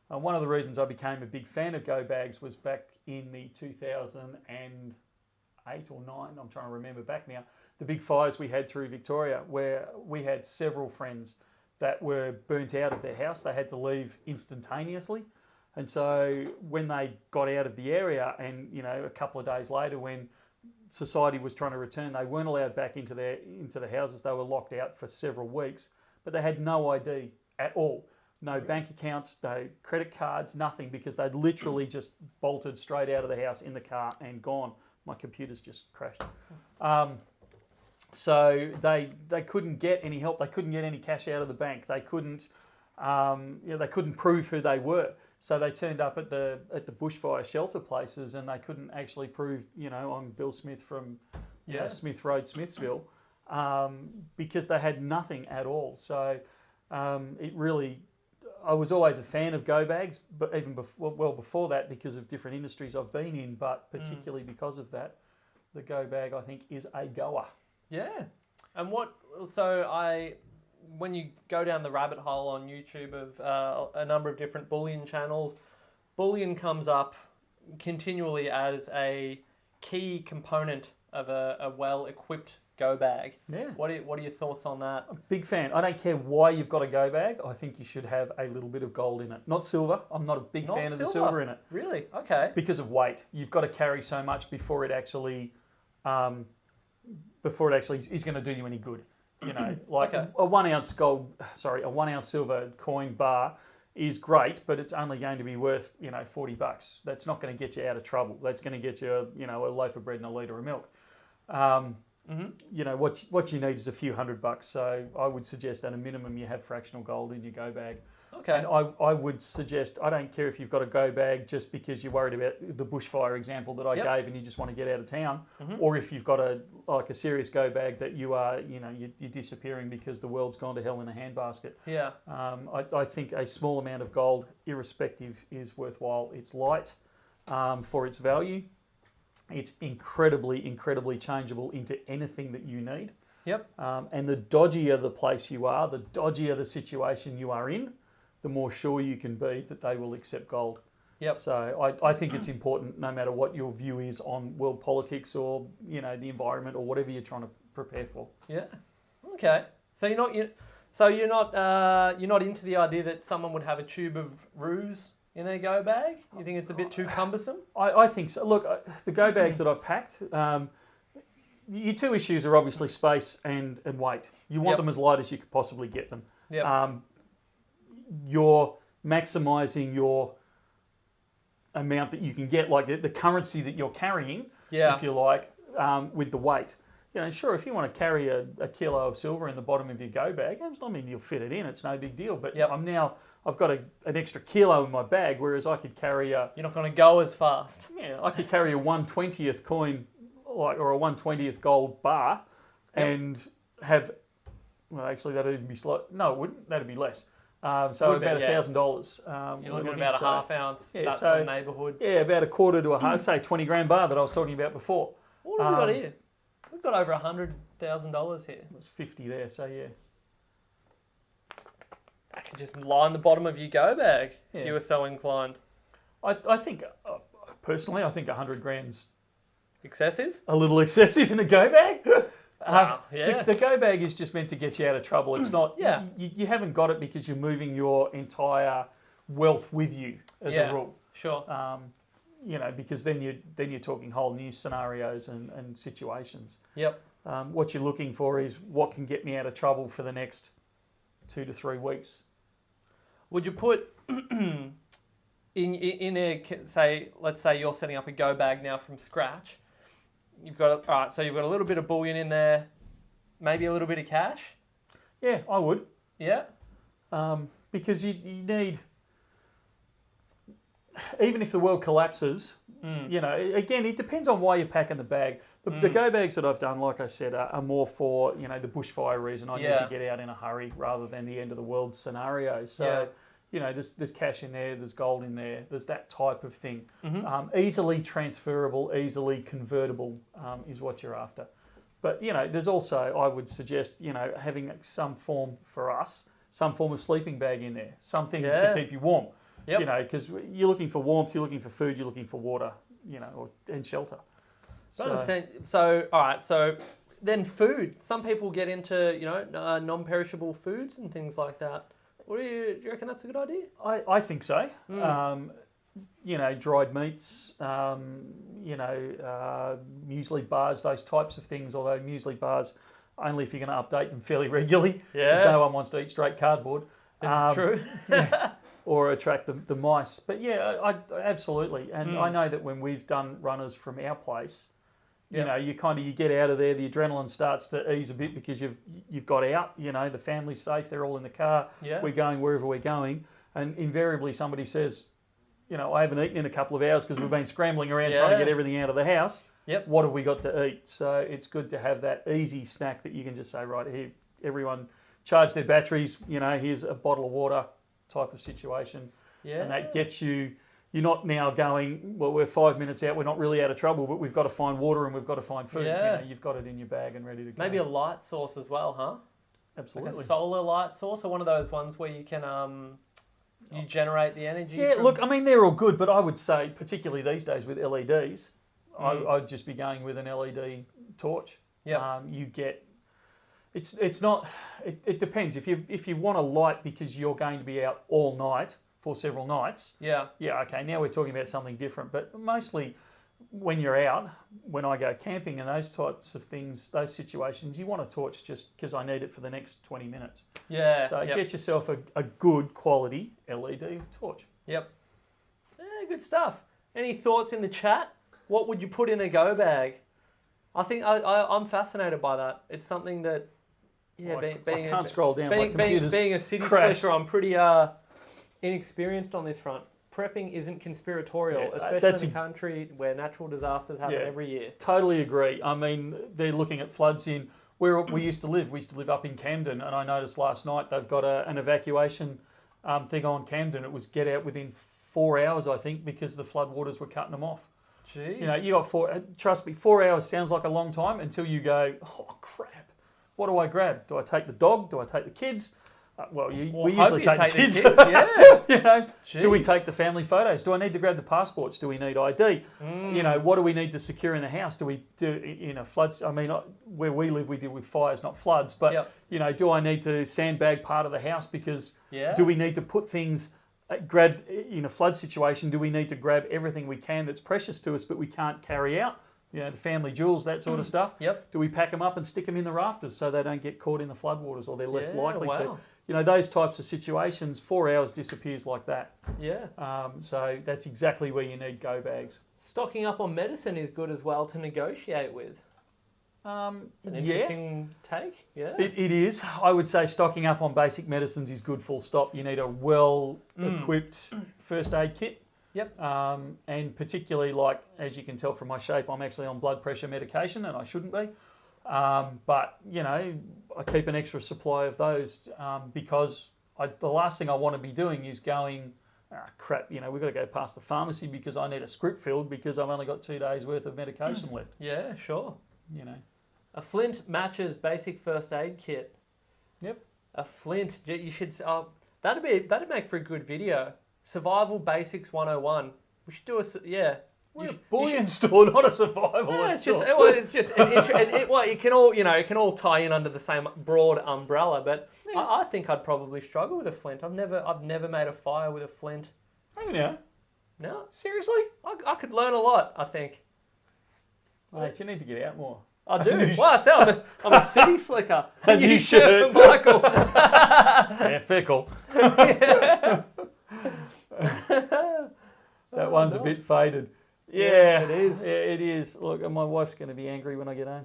One of the reasons I became a big fan of go bags was back in the 2008 or 9, I'm trying to remember back now, the big fires we had through Victoria, where we had several friends that were burnt out of their house. They had to leave instantaneously. And so when they got out of the area and, you know, a couple of days later when society was trying to return, they weren't allowed back into the houses. They were locked out for several weeks, but they had no ID at all. No bank accounts, no credit cards, nothing, because they'd literally just bolted straight out of the house in the car and gone. My computer's just crashed. So they couldn't get any help. They couldn't get any cash out of the bank. They couldn't, they couldn't prove who they were. So they turned up at the bushfire shelter places, and they couldn't actually prove, you know, I'm Bill Smith from Smith Road, Smithsville, because they had nothing at all. So it really, I was always a fan of go bags, but even before that, because of different industries I've been in, but particularly because of that, the go bag I think is a goer. Yeah. And when you go down the rabbit hole on YouTube of a number of different Bullion channels, Bullion comes up continually as a key component of a well-equipped go bag. Yeah. What are your thoughts on that? I'm a big fan. I don't care why you've got a go bag. I think you should have a little bit of gold in it. Not silver. I'm not a big fan of the silver in it. Really? Okay. Because of weight. You've got to carry so much before it actually is going to do you any good. You know, like Okay. a 1 ounce silver coin bar is great, but it's only going to be worth, you know, $40. That's not going to get you out of trouble. That's going to get you, you know, a loaf of bread and a litre of milk. You know, what you need is a few $100. So I would suggest at a minimum you have fractional gold in your go bag. Okay. And I would suggest, I don't care if you've got a go bag just because you're worried about the bushfire example that I gave and you just want to get out of town, or if you've got a serious go bag that you are, you know, you're disappearing because the world's gone to hell in a handbasket. Yeah. I think a small amount of gold, irrespective, is worthwhile. It's light for its value. It's incredibly, incredibly changeable into anything that you need. Yep. And the dodgier the place you are, the dodgier the situation you are in, the more sure you can be that they will accept gold. Yep. So I think it's important, no matter what your view is on world politics or, you know, the environment or whatever you're trying to prepare for. Yeah. Okay. So you're not into the idea that someone would have a tube of ruse in their go bag? You think it's a bit too cumbersome? I think so. Look, the go bags that I've packed, your two issues are obviously space and weight. You want them as light as you could possibly get them. Yep. You're maximising your amount that you can get, like the currency that you're carrying, if you like, with the weight. You know, sure, if you want to carry a kilo of silver in the bottom of your go bag, I mean, you'll fit it in. It's no big deal. But I've got an extra kilo in my bag, whereas I could carry You're not going to go as fast. Yeah, I could carry a 1/20th coin, or a 1/20th gold bar, and have. Well, actually, that'd even be no, it wouldn't. That'd be less. So about $1,000. You're looking at about a half ounce. That's so the neighbourhood. Yeah, about a quarter to a half, say 20 gram bar that I was talking about before. What have we got here? We've got over $100,000 here. There's 50 there, so yeah. I could just line the bottom of your go bag if you were so inclined. I think, personally, I think 100 grand's excessive. A little excessive in the go bag. Wow, yeah. The go bag is just meant to get you out of trouble. It's not. Yeah. You haven't got it because you're moving your entire wealth with you as a rule. Sure. You know, because then you're talking whole new scenarios and situations. Yep. What you're looking for is what can get me out of trouble for the next 2 to 3 weeks. Would you put in a, let's say you're setting up a go bag now from scratch. You've got so you've got a little bit of bullion in there, maybe a little bit of cash. Yeah, I would. Yeah. Because you need. even if the world collapses, you know, again, it depends on why you're packing the bag. The go bags that I've done, like I said, are more for, you know, the bushfire reason. I need to get out in a hurry rather than the end of the world scenario. So, you know, there's cash in there, there's gold in there, there's that type of thing. Easily transferable, easily convertible is what you're after. But, you know, there's also, I would suggest, you know, having some form for us, some form of sleeping bag in there, something to keep you warm. You know, because you're looking for warmth, you're looking for food, you're looking for water, you know, and shelter. So, all right. So then food. Some people get into, you know, non-perishable foods and things like that. Do you reckon that's a good idea? I think so. You know, dried meats, you know, muesli bars, those types of things, although muesli bars, only if you're going to update them fairly regularly, because no one wants to eat straight cardboard. This is true. Or attract the mice. But yeah, I absolutely. And I know that when we've done runners from our place, you know, you get out of there, the adrenaline starts to ease a bit because you've got out, you know, the family's safe, they're all in the car, we're going wherever we're going, and invariably somebody says, you know, I haven't eaten in a couple of hours because we've been scrambling around trying to get everything out of the house. What have we got to eat? So it's good to have that easy snack that you can just say, right, here, everyone charge their batteries, you know, here's a bottle of water type of situation. And that gets you... You're not now going, well, we're 5 minutes out, we're not really out of trouble, but we've got to find water and we've got to find food. You know, you've got it in your bag and ready to go. Maybe a light source as well, huh? Absolutely. Like a solar light source, or one of those ones where you can you generate the energy. Yeah, look, I mean, they're all good, but I would say, particularly these days with LEDs, I'd just be going with an LED torch. You get... It's not... It depends. If you want a light because you're going to be out all night, for several nights. Okay, now we're talking about something different. But mostly when you're out, when I go camping and those types of things, those situations, you want a torch just because I need it for the next 20 minutes. So get yourself a good quality LED torch. Good stuff. Any thoughts in the chat? What would you put in a go bag? I think I'm fascinated by that. It's something that, I can't scroll down. Being a city slicker, I'm pretty... inexperienced on this front. Prepping isn't conspiratorial, especially in a country where natural disasters happen every year. Totally agree. I mean, they're looking at floods in where we used to live. We used to live up in Camden, and I noticed last night they've got an evacuation thing on Camden. It was get out within 4 hours, I think, because the floodwaters were cutting them off. Jeez. You know, you got trust me, 4 hours sounds like a long time until you go, oh crap, what do I grab? Do I take the dog? Do I take the kids? We usually take the kids. You know, do we take the family photos? Do I need to grab the passports? Do we need ID? You know, what do we need to secure in the house? Do we do in a floods? I mean, where we live, we deal with fires, not floods. But you know, do I need to sandbag part of the house because do we need to put things? Grab in a flood situation? Do we need to grab everything we can that's precious to us, but we can't carry out? You know, the family jewels, that sort of stuff. Do we pack them up and stick them in the rafters so they don't get caught in the floodwaters, or they're less likely to? You know, those types of situations, 4 hours disappears like that. So that's exactly where you need go bags. Stocking up on medicine is good as well to negotiate with. It's an interesting take. It is. I would say stocking up on basic medicines is good, full stop. You need a well-equipped first aid kit. And particularly, like, as you can tell from my shape, I'm actually on blood pressure medication and I shouldn't be. But, you know, I keep an extra supply of those because the last thing I want to be doing is going, crap, you know, we've got to go past the pharmacy because I need a script filled because I've only got 2 days worth of medication left. Yeah, sure. You know. A flint matches basic first aid kit. A flint, you should, that'd make for a good video. Survival Basics 101. We should do We're a bullion store, not a survival store. It can all tie in under the same broad umbrella. But I think I'd probably struggle with a flint. I've never made a fire with a flint. Haven't you? No, seriously. I could learn a lot. I think. Mate, you need to get out more. I do. Well, I'm a city slicker. And you should, Michael. Yeah, fickle. That one's a bit faded. Yeah, it is. Yeah, it is. Look, my wife's going to be angry when I get home.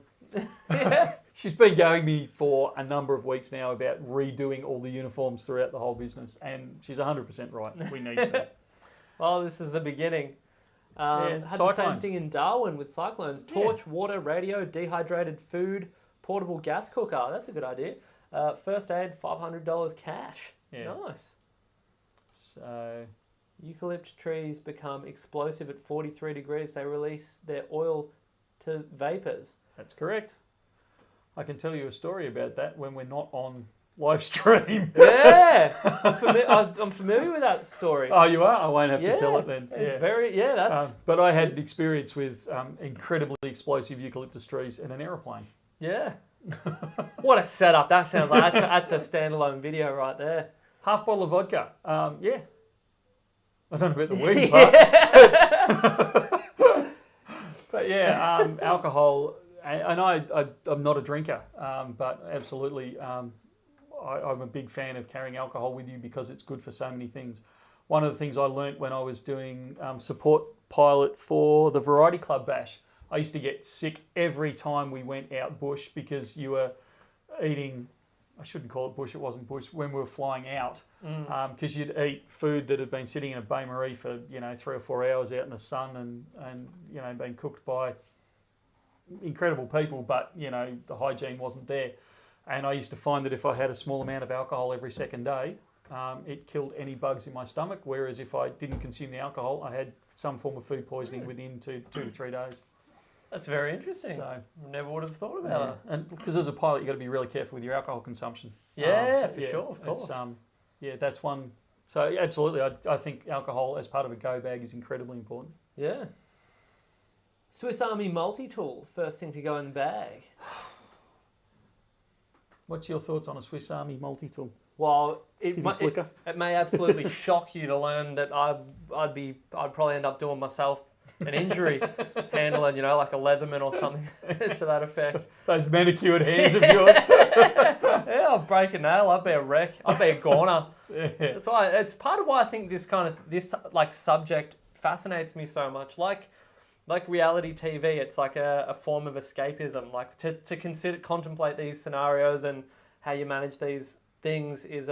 She's been going me for a number of weeks now about redoing all the uniforms throughout the whole business, and she's 100% right. We need to. Well, this is the beginning. Had the same cyclones. thing in Darwin with cyclones. Torch, water, radio, dehydrated food, portable gas cooker. That's a good idea. First aid, $500 cash. Yeah. Nice. So, Eucalypt trees become explosive at 43 degrees. They release their oil to vapors. that's correct. I can tell you a story about that when we're not on live stream. Yeah, I'm familiar with that story. Oh, you are? I won't have to tell it then. It's that's But I had experience with incredibly explosive eucalyptus trees in an aeroplane. yeah. What a setup! That sounds like that's a standalone video right there. Half bottle of vodka. Yeah. I don't know about the weed part. But yeah, alcohol, and I'm not a drinker, but absolutely, I'm a big fan of carrying alcohol with you because it's good for so many things. One of the things I learnt when I was doing support pilot for the Variety Club Bash, I used to get sick every time we went out bush because you were eating, I shouldn't call it bush, it wasn't bush, when we were flying out, because you'd eat food that had been sitting in a bain-marie for 3 or 4 hours out in the sun and been cooked by incredible people, but the hygiene wasn't there. And I used to find that if I had a small amount of alcohol every second day, it killed any bugs in my stomach, whereas if I didn't consume the alcohol, I had some form of food poisoning within 2 to 3 days. That's very interesting. So, Never would have thought about it. And because as a pilot, you've got to be really careful with your alcohol consumption. Yeah, for sure, of course. That's one. So absolutely, I think alcohol as part of a go bag is incredibly important. Yeah. Swiss Army multi-tool, first thing to go in the bag. What's your thoughts on a Swiss Army multi-tool? Well, it Slicker? may absolutely shock you to learn that I'd probably end up doing myself an injury handling, like a Leatherman or something to that effect. Those manicured hands of yours. Yeah, I'll break a nail. I'd be a wreck. I'd be a goner. Yeah. That's why. It's part of why I think this subject fascinates me so much. Like reality TV, it's like a form of escapism. Like to contemplate these scenarios and how you manage these things is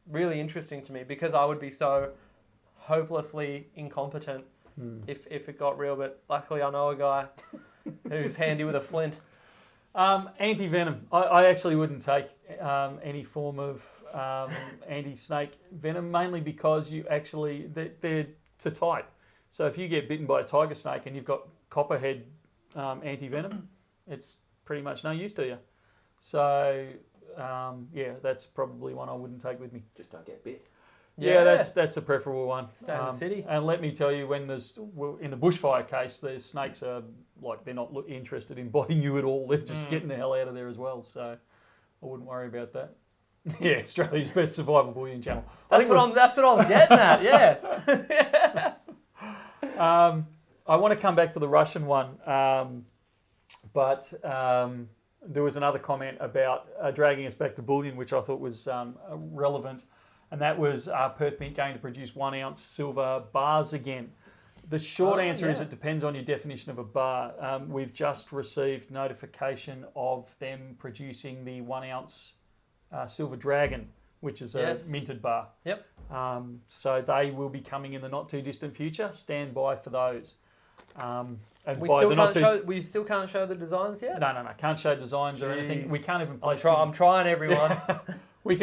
really interesting to me because I would be so hopelessly incompetent if it got real. But luckily, I know a guy who's handy with a flint. Anti-venom. I actually wouldn't take any form of anti-snake venom, mainly because they're to type. So if you get bitten by a tiger snake and you've got copperhead anti-venom, it's pretty much no use to you. So that's probably one I wouldn't take with me. Just don't get bit. Yeah, that's the preferable one. Stay in the city. And let me tell you, when in the bushfire case, the snakes are they're not interested in biting you at all. They're just getting the hell out of there as well. So I wouldn't worry about that. Yeah, Australia's best survival bullion channel. That's what I was getting at. Yeah. I want to come back to the Russian one, but there was another comment about dragging us back to bullion, which I thought was relevant. And that was Perth Mint going to produce 1 ounce silver bars again. The short answer is it depends on your definition of a bar. We've just received notification of them producing the 1 ounce silver dragon, which is a minted bar. Yep. So they will be coming in the not too distant future. Stand by for those. And we still can't show the designs yet? No. Can't show designs or anything. We can't even place I'm trying, everyone. We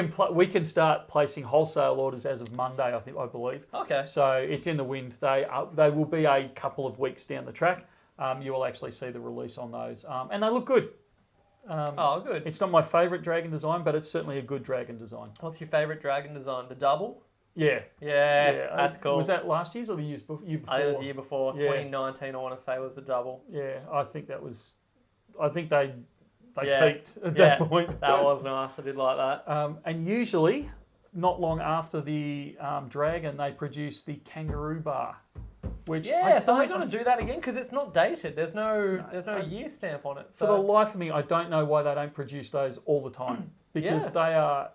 can start placing wholesale orders as of Monday, I believe. Okay. So it's in the wind. They will be a couple of weeks down the track. You will actually see the release on those, and they look good. Good. It's not my favourite dragon design, but it's certainly a good dragon design. What's your favourite dragon design? The double? Yeah. Yeah, that's cool. Was that last year's or the year before? I think it was the year before. Yeah. 2019, I want to say, was the double. Yeah, I think they peaked at that point. That was nice. I did like that. And usually, not long after the dragon, they produce the kangaroo bar. Which so they're going to do that again because it's not dated. There's no year stamp on it. So. For the life of me, I don't know why they don't produce those all the time because they are.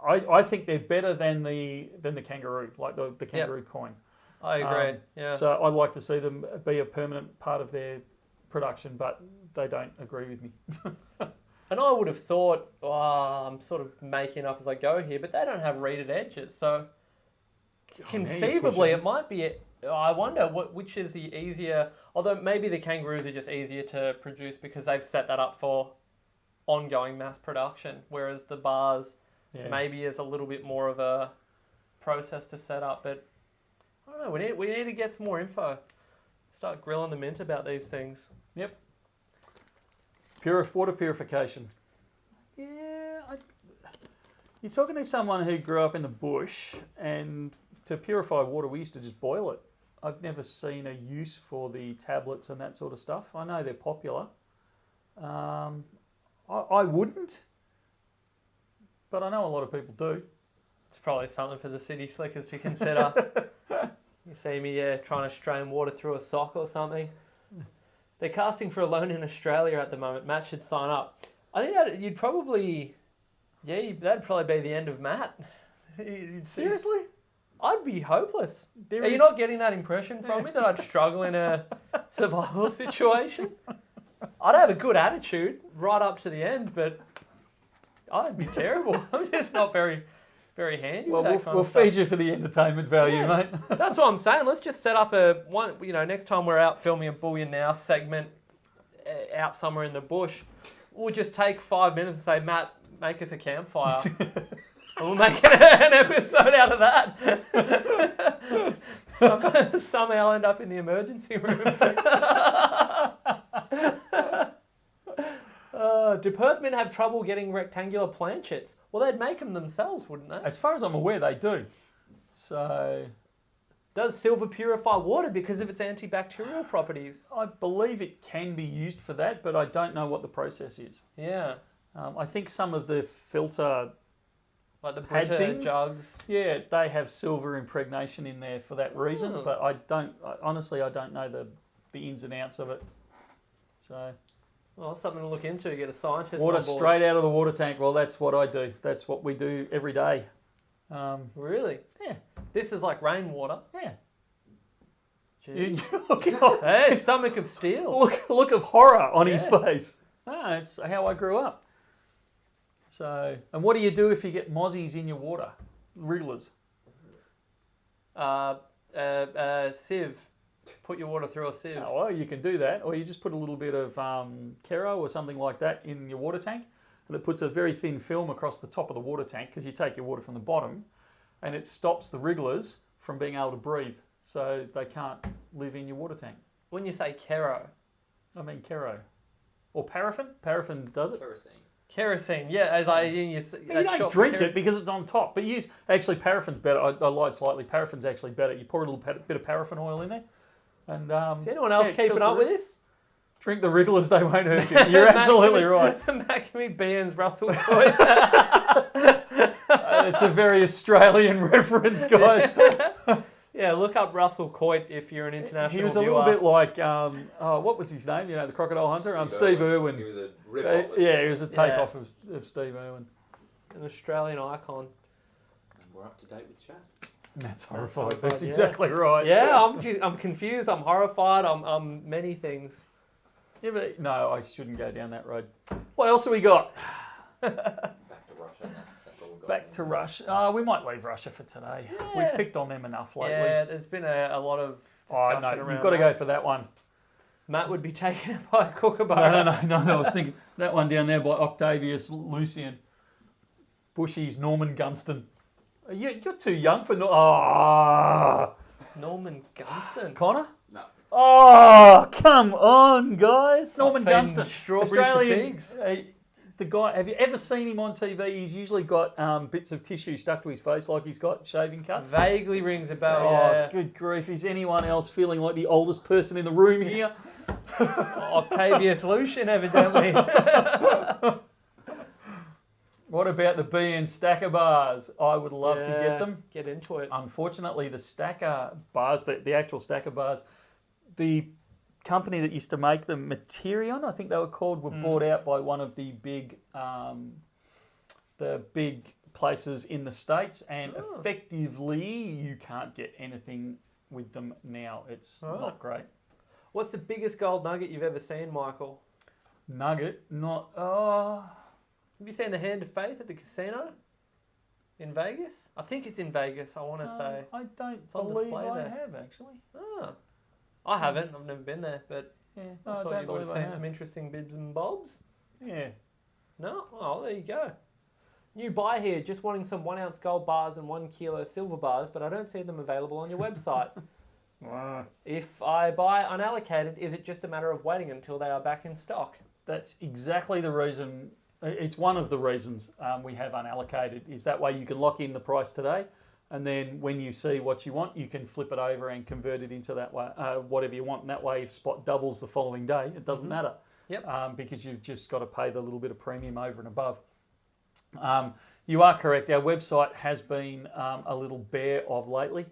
I think they're better than the kangaroo, like the kangaroo coin. I agree. So I'd like to see them be a permanent part of their production, but they don't agree with me. And I would have thought, I'm sort of making up as I go here, but they don't have reeded edges, so conceivably, it might be. I wonder which is the easier. Although maybe the kangaroos are just easier to produce because they've set that up for ongoing mass production, whereas the bars maybe is a little bit more of a process to set up. But I don't know. We need to get some more info. Start grilling the mint about these things. Yep. Water purification. Yeah, you're talking to someone who grew up in the bush, and to purify water, we used to just boil it. I've never seen a use for the tablets and that sort of stuff. I know they're popular. I wouldn't, but I know a lot of people do. It's probably something for the city slickers to consider. You see me, trying to strain water through a sock or something. They're casting for a loan in Australia at the moment. Matt should sign up. I think that'd probably be the end of Matt. Seriously? I'd be hopeless. Are you not getting that impression from me that I'd struggle in a survival situation? I'd have a good attitude right up to the end, but I'd be terrible. I'm just not very, very handy. Well, with that kind we'll of stuff. feed you for the entertainment value, mate. That's what I'm saying. Let's just set up next time we're out filming a Bullion Now segment out somewhere in the bush, we'll just take 5 minutes and say, Matt, make us a campfire. And we'll make an episode out of that. Somehow end up in the emergency room. Do Perth men have trouble getting rectangular planchets? Well, they'd make them themselves, wouldn't they? As far as I'm aware, they do. So, does silver purify water because of its antibacterial properties? I believe it can be used for that, but I don't know what the process is. Yeah. I think some of the filter, like the pad Brita things, jugs. yeah, they have silver impregnation in there for that reason. Oh. But honestly, I don't know the ins and outs of it. So, well, that's something to look into. Get a scientist. water on board. straight out of the water tank. Well, that's what I do. That's what we do every day. Really? Yeah. This is like rainwater. Yeah. Jeez. Look, Hey, stomach of steel. look of horror on his face. It's how I grew up. So, and what do you do if you get mozzies in your water? Wrigglers. Sieve. Put your water through a sieve. Oh, well, you can do that, or you just put a little bit of Kero or something like that in your water tank, and it puts a very thin film across the top of the water tank because you take your water from the bottom, and it stops the wrigglers from being able to breathe, so they can't live in your water tank. When you say Kero. I mean Kero. Or paraffin. Paraffin does it. Kerosene, yeah. As You don't drink it because it's on top, but actually paraffin's better. I lied slightly. Paraffin's actually better. You pour a little bit of paraffin oil in there. And is anyone else keeping up with this? Drink the wrigglers, they won't hurt you. You're absolutely right. Back me Bean's Russell Coit. It's a very Australian reference, guys. Yeah, look up Russell Coit if you're an international He was a viewer. little bit like, what was his name? You know, the crocodile hunter? Steve Irwin. He was a rip-off. Yeah, he was a takeoff of Steve Irwin. An Australian icon. And we're up to date with chat. That's horrified. That's exactly right. Yeah, I'm confused. I'm horrified. I'm many things. Yeah, but no, I shouldn't go down that road. What else have we got? Back to Russia. That's all we've got. Back to Russia. We might leave Russia for today. Yeah. We've picked on them enough lately. Yeah, there's been a lot of discussion around you've got to that. go for that one. Matt would be taken out by a kookaburra. No. I was thinking that one down there by Octavius Lucian. Bushy's Norman Gunston. You're too young for Norman Gunston. Connor? No. Oh, come on, guys. Norman Feeding Gunston. strawberries Australian, to pigs. The guy, have you ever seen him on TV? He's usually got bits of tissue stuck to his face like he's got shaving cuts. Vaguely rings a bell. Oh, Yeah. good grief. Is anyone else feeling like the oldest person in the room here? Octavius Lucian, evidently. What about the BN stacker bars? I would love to get them. Get into it. Unfortunately, the stacker bars, the actual stacker bars, the company that used to make them, Materion, I think they were called, were bought out by one of the big places in the States, and effectively you can't get anything with them now. It's not great. What's the biggest gold nugget you've ever seen, Michael? Nugget, not... Have you seen the Hand of Faith at the casino? in Vegas. I think it's in Vegas. I want to say. I don't on believe display I there. have actually. Ah, I haven't. I've never been there, but Yeah, I no, I thought don't you would believe have I seen have. some interesting bibs and bobs. Yeah. No? Oh, there you go. New buy here, just wanting some 1 ounce gold bars and 1 kilo silver bars, but I don't see them available on your website. If I buy unallocated, is it just a matter of waiting until they are back in stock? That's exactly the reason. It's one of the reasons we have unallocated. Is that way you can lock in the price today, and then when you see what you want, you can flip it over and convert it into that way, whatever you want. And that way, if spot doubles the following day, it doesn't matter. Yep. Because you've just got to pay the little bit of premium over and above. You are correct. Our website has been a little bare of lately.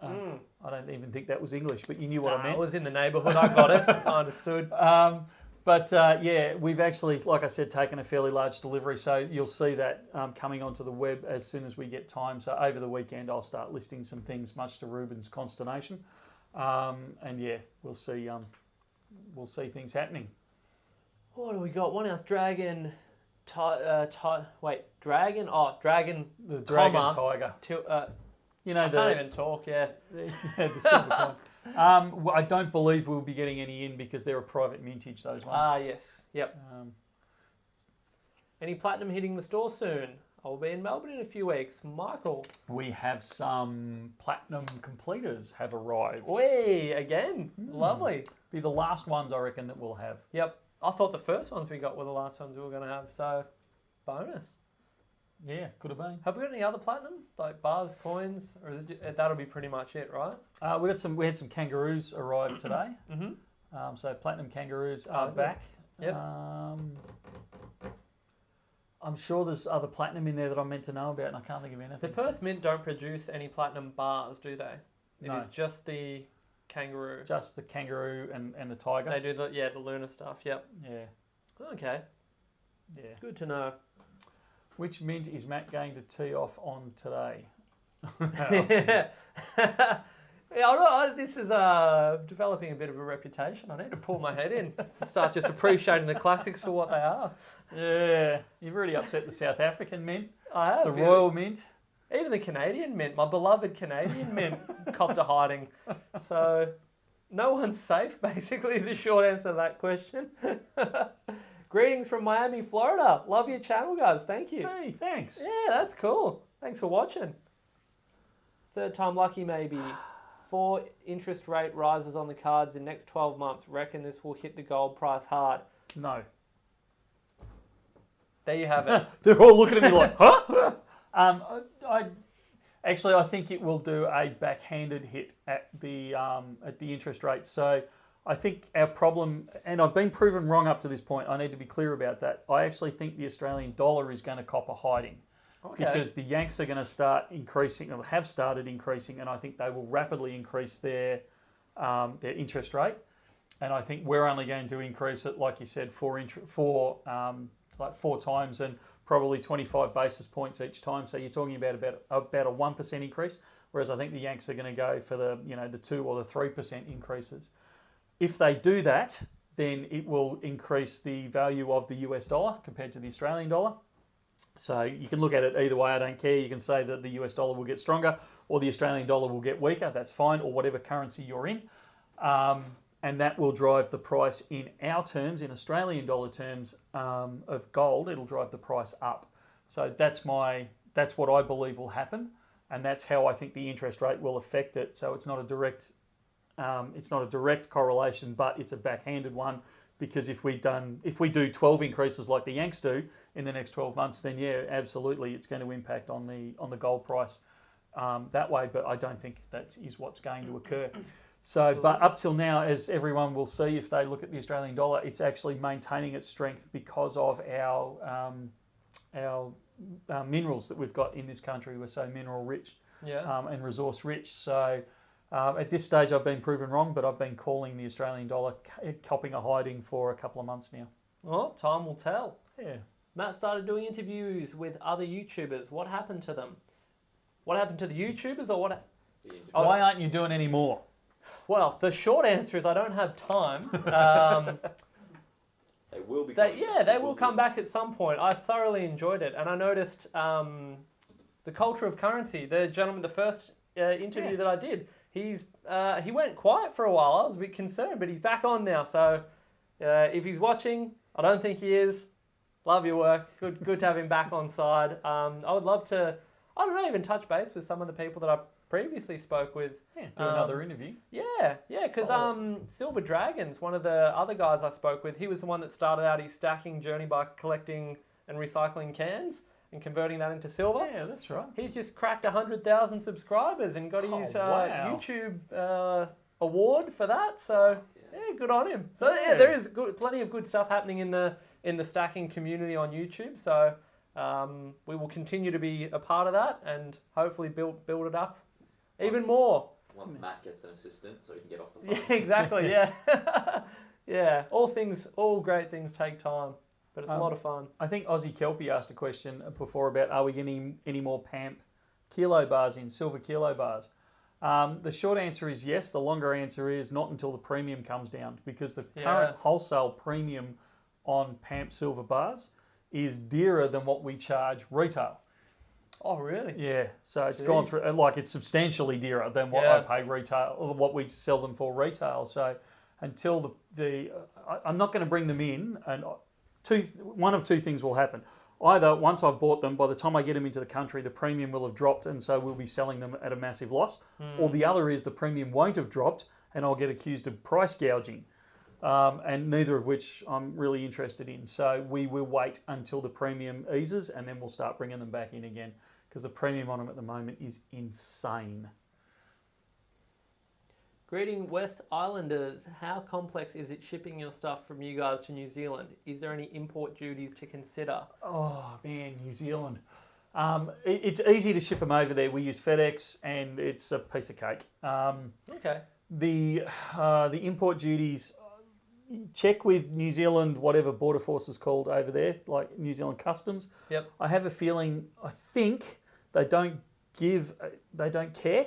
I don't even think that was English, but you knew what I meant. It was in the neighbourhood. I got it. I understood. But yeah, we've actually, like I said, taken a fairly large delivery. So you'll see that coming onto the web as soon as we get time. So over the weekend, I'll start listing some things, much to Ruben's consternation. And yeah, we'll see things happening. What do we got? 1 ounce dragon. Dragon. Oh, dragon. The dragon comma, tiger. You know, I can't even talk. Yeah. the silver coin. I don't believe we'll be getting any in because they're a private mintage, those ones. Ah, yes. Yep. Any platinum hitting the store soon? I'll be in Melbourne in a few weeks. Michael. We have some platinum completers have arrived. Way again. Lovely. Be the last ones I reckon that we'll have. Yep. I thought the first ones we got were the last ones we were going to have. So, bonus. Yeah, could have been. Have we got any other platinum, like bars, coins, or is it that'll be pretty much it, right? We had some kangaroos arrive today. So platinum kangaroos are back. Yep. I'm sure there's other platinum in there that I'm meant to know about, and I can't think of The anything. Perth Mint don't produce any platinum bars, do they? It No. is just the kangaroo. Just the kangaroo and the tiger. They do the lunar stuff. Yep. Yeah, Okay. yeah. Good to know. Which mint is Matt going to tee off on today? Yeah, I know, this is developing a bit of a reputation. I need to pull my head in and start just appreciating the classics for what they are. Yeah, you've really upset the South African mint, I have. the Royal Mint. Even the Canadian Mint, my beloved Canadian Mint, copped a hiding. So, no one's safe, basically, is the short answer to that question. Greetings from Miami, Florida. Love your channel, guys. Thank you. Hey, thanks. Yeah, that's cool. Thanks for watching. Third time lucky, maybe. 4 interest rate rises on the cards in next 12 months. Reckon this will hit the gold price hard. No. There you have it. They're all looking at me like, huh? I think it will do a backhanded hit at the interest rate. So I think our problem, and I've been proven wrong up to this point, I need to be clear about that. I actually think the Australian dollar is going to cop a hiding. Okay. Because the Yanks are going to start increasing, or have started increasing, and I think they will rapidly increase their interest rate. And I think we're only going to increase it, like you said, four times, and probably 25 basis points each time. So you're talking about a 1% increase, whereas I think the Yanks are going to go for the 2 or the 3% increases. If they do that, then it will increase the value of the US dollar compared to the Australian dollar. So you can look at it either way. I don't care. You can say that the US dollar will get stronger or the Australian dollar will get weaker. That's fine, or whatever currency you're in. And that will drive the price in our terms, in Australian dollar terms, of gold. It'll drive the price up. So that's what I believe will happen, and that's how I think the interest rate will affect it. So it's not a direct correlation, but it's a backhanded one. Because if we do 12 increases like the Yanks do in the next 12 months, then yeah, absolutely, it's going to impact on the gold price that way. But I don't think that is what's going to occur. So, absolutely. But up till now, as everyone will see if they look at the Australian dollar, it's actually maintaining its strength because of our minerals that we've got in this country. We're so mineral rich, and resource rich. So. At this stage, I've been proven wrong, but I've been calling the Australian dollar copping a hiding for a couple of months now. Well, time will tell. Yeah. Matt started doing interviews with other YouTubers. What happened to them? What happened to the YouTubers, or what? Why aren't you doing any more? Well, the short answer is I don't have time. They will be. They will come back at some point. I thoroughly enjoyed it, and I noticed the culture of currency. The gentleman, the first interview that I did, he went quiet for a while. I was a bit concerned, but he's back on now. So if he's watching, I don't think he is. Love your work. Good to have him back on side. I would love to, I don't know, even touch base with some of the people that I previously spoke with. Yeah, do another interview. Yeah, because Silver Dragons, one of the other guys I spoke with, he was the one that started out his stacking journey by collecting and recycling cans and converting that into silver. Yeah, that's right. He's just cracked 100,000 subscribers and got his wow. YouTube award for that. So yeah, good on him. So yeah, there is plenty of good stuff happening in the stacking community on YouTube. So we will continue to be a part of that and hopefully build it up even more. Once Matt gets an assistant, so he can get off the phone. Yeah, exactly. Yeah, yeah. All great things take time, but it's a lot of fun. I think Aussie Kelpie asked a question before about are we getting any more PAMP kilo bars in, silver kilo bars? The short answer is yes. The longer answer is not until the premium comes down, because the current wholesale premium on PAMP silver bars is dearer than what we charge retail. Oh, really? Yeah, so it's gone through, like it's substantially dearer than what I pay retail, or what we sell them for retail. So until I'm not going to bring them in, and one of two things will happen. Either once I've bought them, by the time I get them into the country, the premium will have dropped, and so we'll be selling them at a massive loss. Or the other is the premium won't have dropped, and I'll get accused of price gouging. And neither of which I'm really interested in. So we will wait until the premium eases, and then we'll start bringing them back in again, because the premium on them at the moment is insane. Greeting West Islanders. How complex is it shipping your stuff from you guys to New Zealand? Is there any import duties to consider? Oh man, New Zealand. It's easy to ship them over there. We use FedEx, and it's a piece of cake. Okay. The import duties. Check with New Zealand, whatever Border Force is called over there, like New Zealand Customs. Yep. I have a feeling, I think they don't care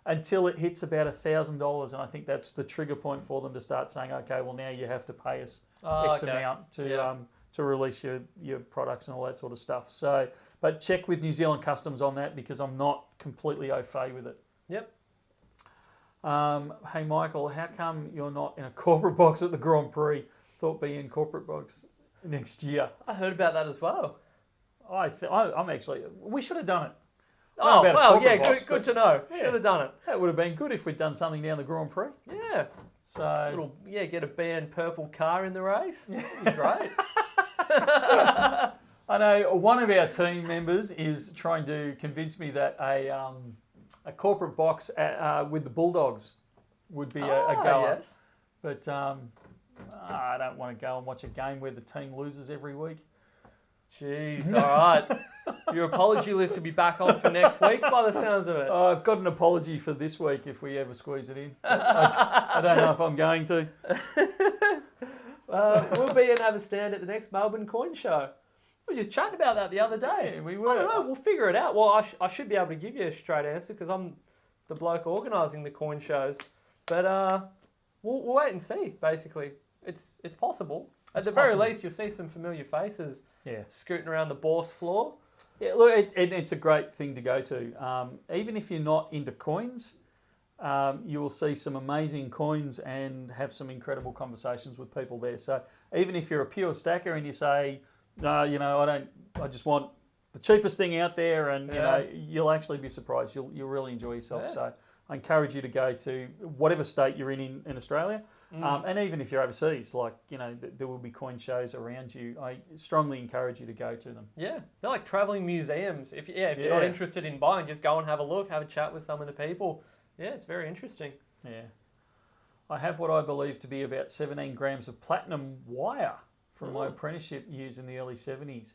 until it hits about $1,000, and I think that's the trigger point for them to start saying, okay, well now you have to pay us X amount to release your products and all that sort of stuff. So, but check with New Zealand Customs on that, because I'm not completely au fait with it. Yep. Hey Michael, how come you're not in a corporate box at the Grand Prix? Thought be in corporate box next year. I heard about that as well. I'm actually. We should have done it. Oh well, yeah, good to know. Yeah, should have done it. That would have been good if we'd done something down the Grand Prix. Yeah. So get a band purple car in the race. That'd be great. I know one of our team members is trying to convince me that a corporate box with the Bulldogs would be a goer. Yes. But I don't want to go and watch a game where the team loses every week. Jeez, all right. Your apology list will be back on for next week by the sounds of it. I've got an apology for this week if we ever squeeze it in. I don't know if I'm going to. We'll be and have a stand at the next Melbourne Coin Show. We were just chatting about that the other day. Yeah, we were. I don't know, we'll figure it out. Well, I should be able to give you a straight answer because I'm the bloke organising the coin shows. But we'll wait and see, basically. It's possible. At the very least, you'll see some familiar faces scooting around the Bourse floor. Yeah, look, it's a great thing to go to. Even if you're not into coins, you will see some amazing coins and have some incredible conversations with people there. So even if you're a pure stacker and you say, no, I just want the cheapest thing out there, and you'll actually be surprised. You'll really enjoy yourself. Yeah. So I encourage you to go to whatever state you're in Australia. And even if you're overseas, there will be coin shows around you. I strongly encourage you to go to them. Yeah, they're like travelling museums. If you're not interested in buying, just go and have a look, have a chat with some of the people. Yeah, it's very interesting. Yeah. I have what I believe to be about 17 grams of platinum wire from my apprenticeship years in the early 70s.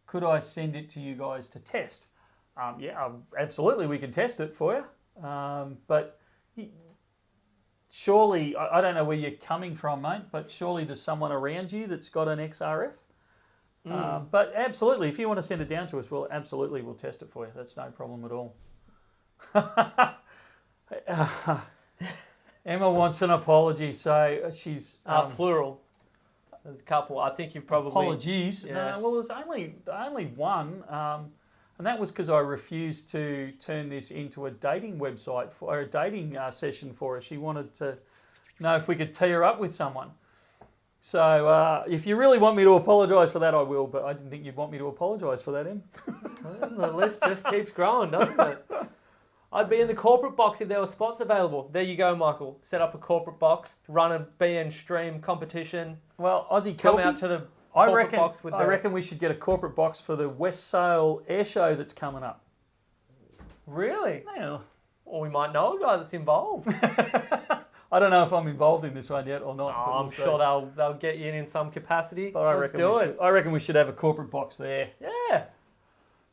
Could I send it to you guys to test? Absolutely, we can test it for you. But surely, I don't know where you're coming from, mate, but surely there's someone around you that's got an XRF. But absolutely, if you want to send it down to us, we'll test it for you. That's no problem at all. Emma wants an apology, so she's... plural. There's a couple. I think you've probably... Apologies. Yeah. No, well, there's only one, and that was because I refused to turn this into a dating website or a dating session for her. She wanted to know if we could tee her up with someone. So if you really want me to apologise for that, I will, but I didn't think you'd want me to apologise for that, Em. Well, the list just keeps growing, doesn't it? I'd be in the corporate box if there were spots available. There you go, Michael. Set up a corporate box, run a BN stream competition. Well, Aussie Come Kelpie, out to the I corporate box with I reckon we should get a corporate box for the West Sale Air Show that's coming up. Really? Yeah. Or we might know a guy that's involved. I don't know if I'm involved in this one yet or not. Oh, I'm sure they'll get you in some capacity. But Let's do it. I reckon we should have a corporate box there. Yeah.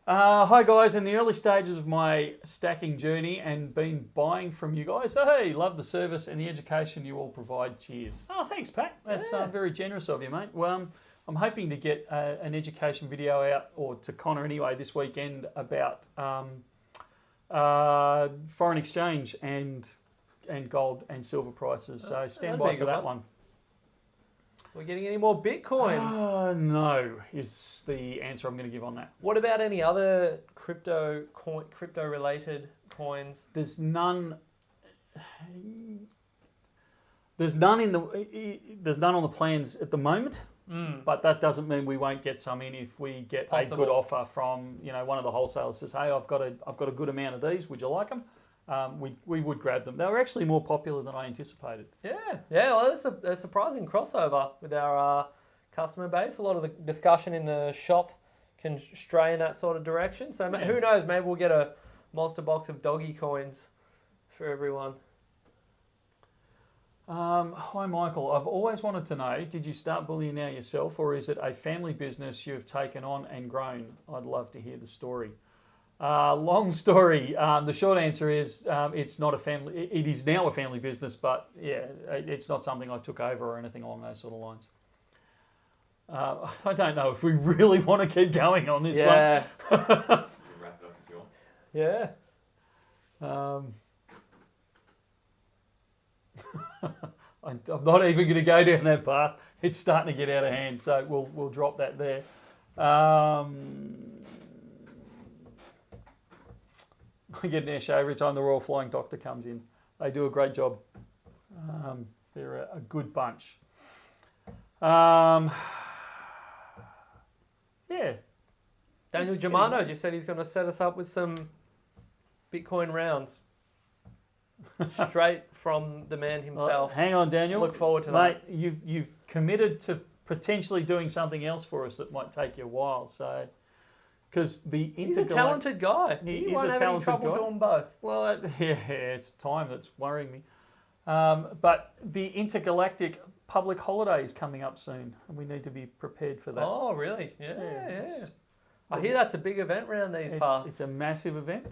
Hi guys, in the early stages of my stacking journey and been buying from you guys. Hey, love the service and the education you all provide. Cheers. Oh, thanks, Pat. That's very generous of you, mate. Well, I'm hoping to get an education video out, or to Connor anyway, this weekend about foreign exchange and gold and silver prices. So stand by for that one. We're getting any more Bitcoins? No, is the answer I'm going to give on that. What about any other crypto related coins? There's none. There's none on the plans at the moment. But that doesn't mean we won't get some in if we get a good offer from one of the wholesalers. Says, hey, I've got a good amount of these. Would you like them? We would grab them. They were actually more popular than I anticipated. Yeah. Well, there's a surprising crossover with our customer base. A lot of the discussion in the shop can stray in that sort of direction. So who knows? Maybe we'll get a monster box of doggy coins for everyone. Hi, Michael. I've always wanted to know, did you start Bullion Now yourself, or is it a family business you've taken on and grown? I'd love to hear the story. Long story. The short answer is it's not a family. It is now a family business, but yeah, it's not something I took over or anything along those sort of lines. I don't know if we really want to keep going on this one. You can wrap it up if you want. Yeah. I'm not even going to go down that path. It's starting to get out of hand, so we'll drop that there. I get an air show every time the Royal Flying Doctor comes in. They do a great job. They're a good bunch. Yeah. Daniel Germano just said he's going to set us up with some Bitcoin rounds. Straight from the man himself. Hang on, Daniel. Look forward to that. Mate, you've committed to potentially doing something else for us that might take you a while, so... Because he's a talented guy. He won't have any trouble doing both. Well, it's time that's worrying me. But the intergalactic public holiday is coming up soon, and we need to be prepared for that. Oh, really? Yeah. I hear that's a big event around these parts. It's a massive event,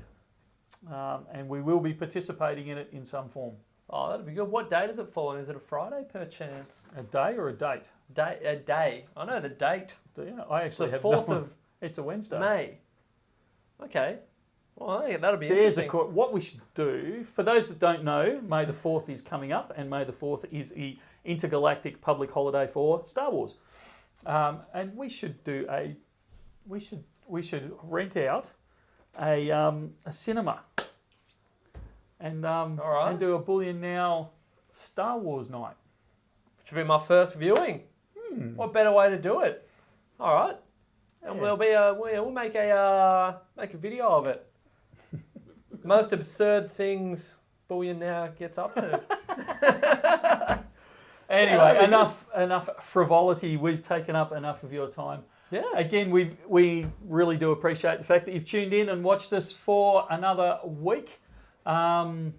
and we will be participating in it in some form. Oh, that'd be good. What day does it fall on? Is it a Friday per chance? A day or a date? A day. I know the date. Yeah, I actually the have 4th no... of It's a Wednesday. May. Okay. Well, I think that'll be There's interesting. what we should do, for those that don't know, May the 4th is coming up, and May the 4th is the intergalactic public holiday for Star Wars. And we should do we should rent out a cinema and and do a Bullion Now Star Wars night. Which will be my first viewing. What better way to do it? All right. And we'll make a video of it. Most absurd things Bullion Now gets up to. Anyway, enough frivolity. We've taken up enough of your time. Yeah. Again, we really do appreciate the fact that you've tuned in and watched us for another week. The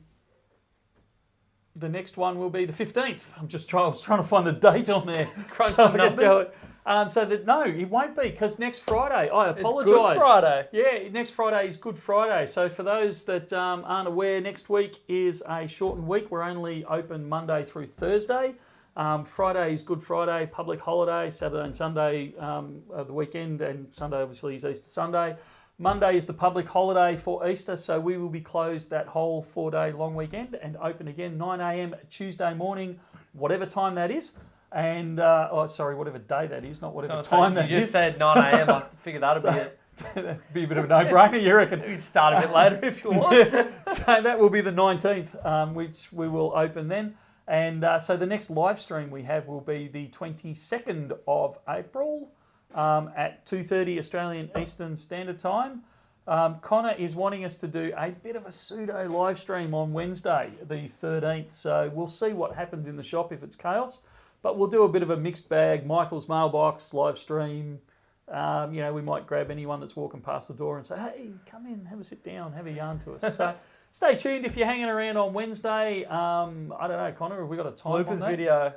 next one will be the 15th. I was trying to find the date on there. Crunch some numbers. No, it won't be, because next Friday, I apologise. It's Good Friday. Yeah, next Friday is Good Friday. So for those that aren't aware, next week is a shortened week. We're only open Monday through Thursday. Friday is Good Friday, public holiday. Saturday and Sunday the weekend, and Sunday obviously is Easter Sunday. Monday is the public holiday for Easter, so we will be closed that whole 4-day long weekend and open again 9 a.m. Tuesday morning, whatever time that is. And, whatever day that is, not whatever So time that you just is. said 9 a.m. I figured that'd be it. That'd be a bit of a no-brainer, you reckon? You can start a bit later if you want. So that will be the 19th, which we will open then. And so the next live stream we have will be the 22nd of April at 2:30 Australian Eastern Standard Time. Connor is wanting us to do a bit of a pseudo live stream on Wednesday, the 13th. So we'll see what happens in the shop if it's chaos. But we'll do a bit of a mixed bag, Michael's mailbox, live stream. We might grab anyone that's walking past the door and say, hey, come in, have a sit down, have a yarn to us. So stay tuned if you're hanging around on Wednesday. I don't know, Connor, have we got a time on Bloopers that? video.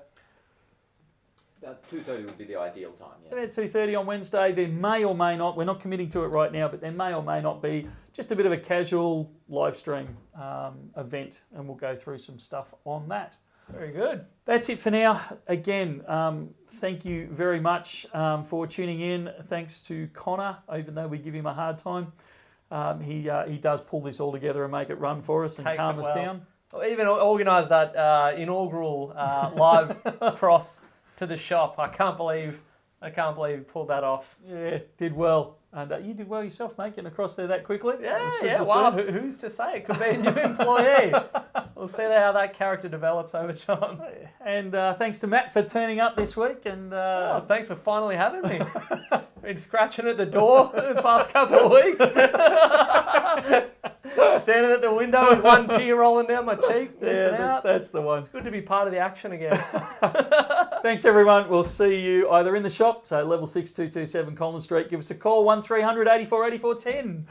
About 2:30 would be the ideal time, yeah. About 2:30 on Wednesday. There may or may not, we're not committing to it right now, but there may or may not be just a bit of a casual live stream event, and we'll go through some stuff on that. Very good. That's it for now. Again, thank you very much for tuning in. Thanks to Connor, even though we give him a hard time. He does pull this all together and make it run for us and Takes calm it us well. down. Or even organised that inaugural live cross to the shop. I can't believe you pulled that off. Yeah, did well. And you did well yourself, mate, getting across there that quickly. That was good to Wow. see. Who's to say? It could be a new employee. We'll see how that character develops over time. And thanks to Matt for turning up this week. And Thanks for finally having me. Been scratching at the door the past couple of weeks. Standing at the window with one tear rolling down my cheek. that's the one. It's good to be part of the action again. Thanks, everyone. We'll see you either in the shop, so level 6227 Collins Street. Give us a call, 1300 84 84 10.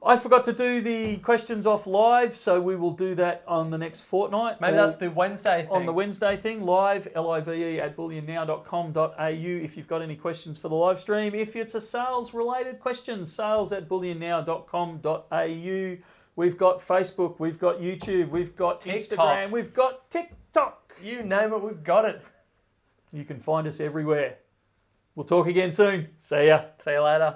I forgot to do the questions off live, so we will do that on the next fortnight. Maybe that's the Wednesday thing. On the Wednesday thing, live, live at bullionnow.com.au if you've got any questions for the live stream. If it's a sales-related question, sales at bullionnow.com.au. We've got Facebook, we've got YouTube, we've got TikTok. Instagram, we've got TikTok. You name it, we've got it. You can find us everywhere. We'll talk again soon. See ya. See you later.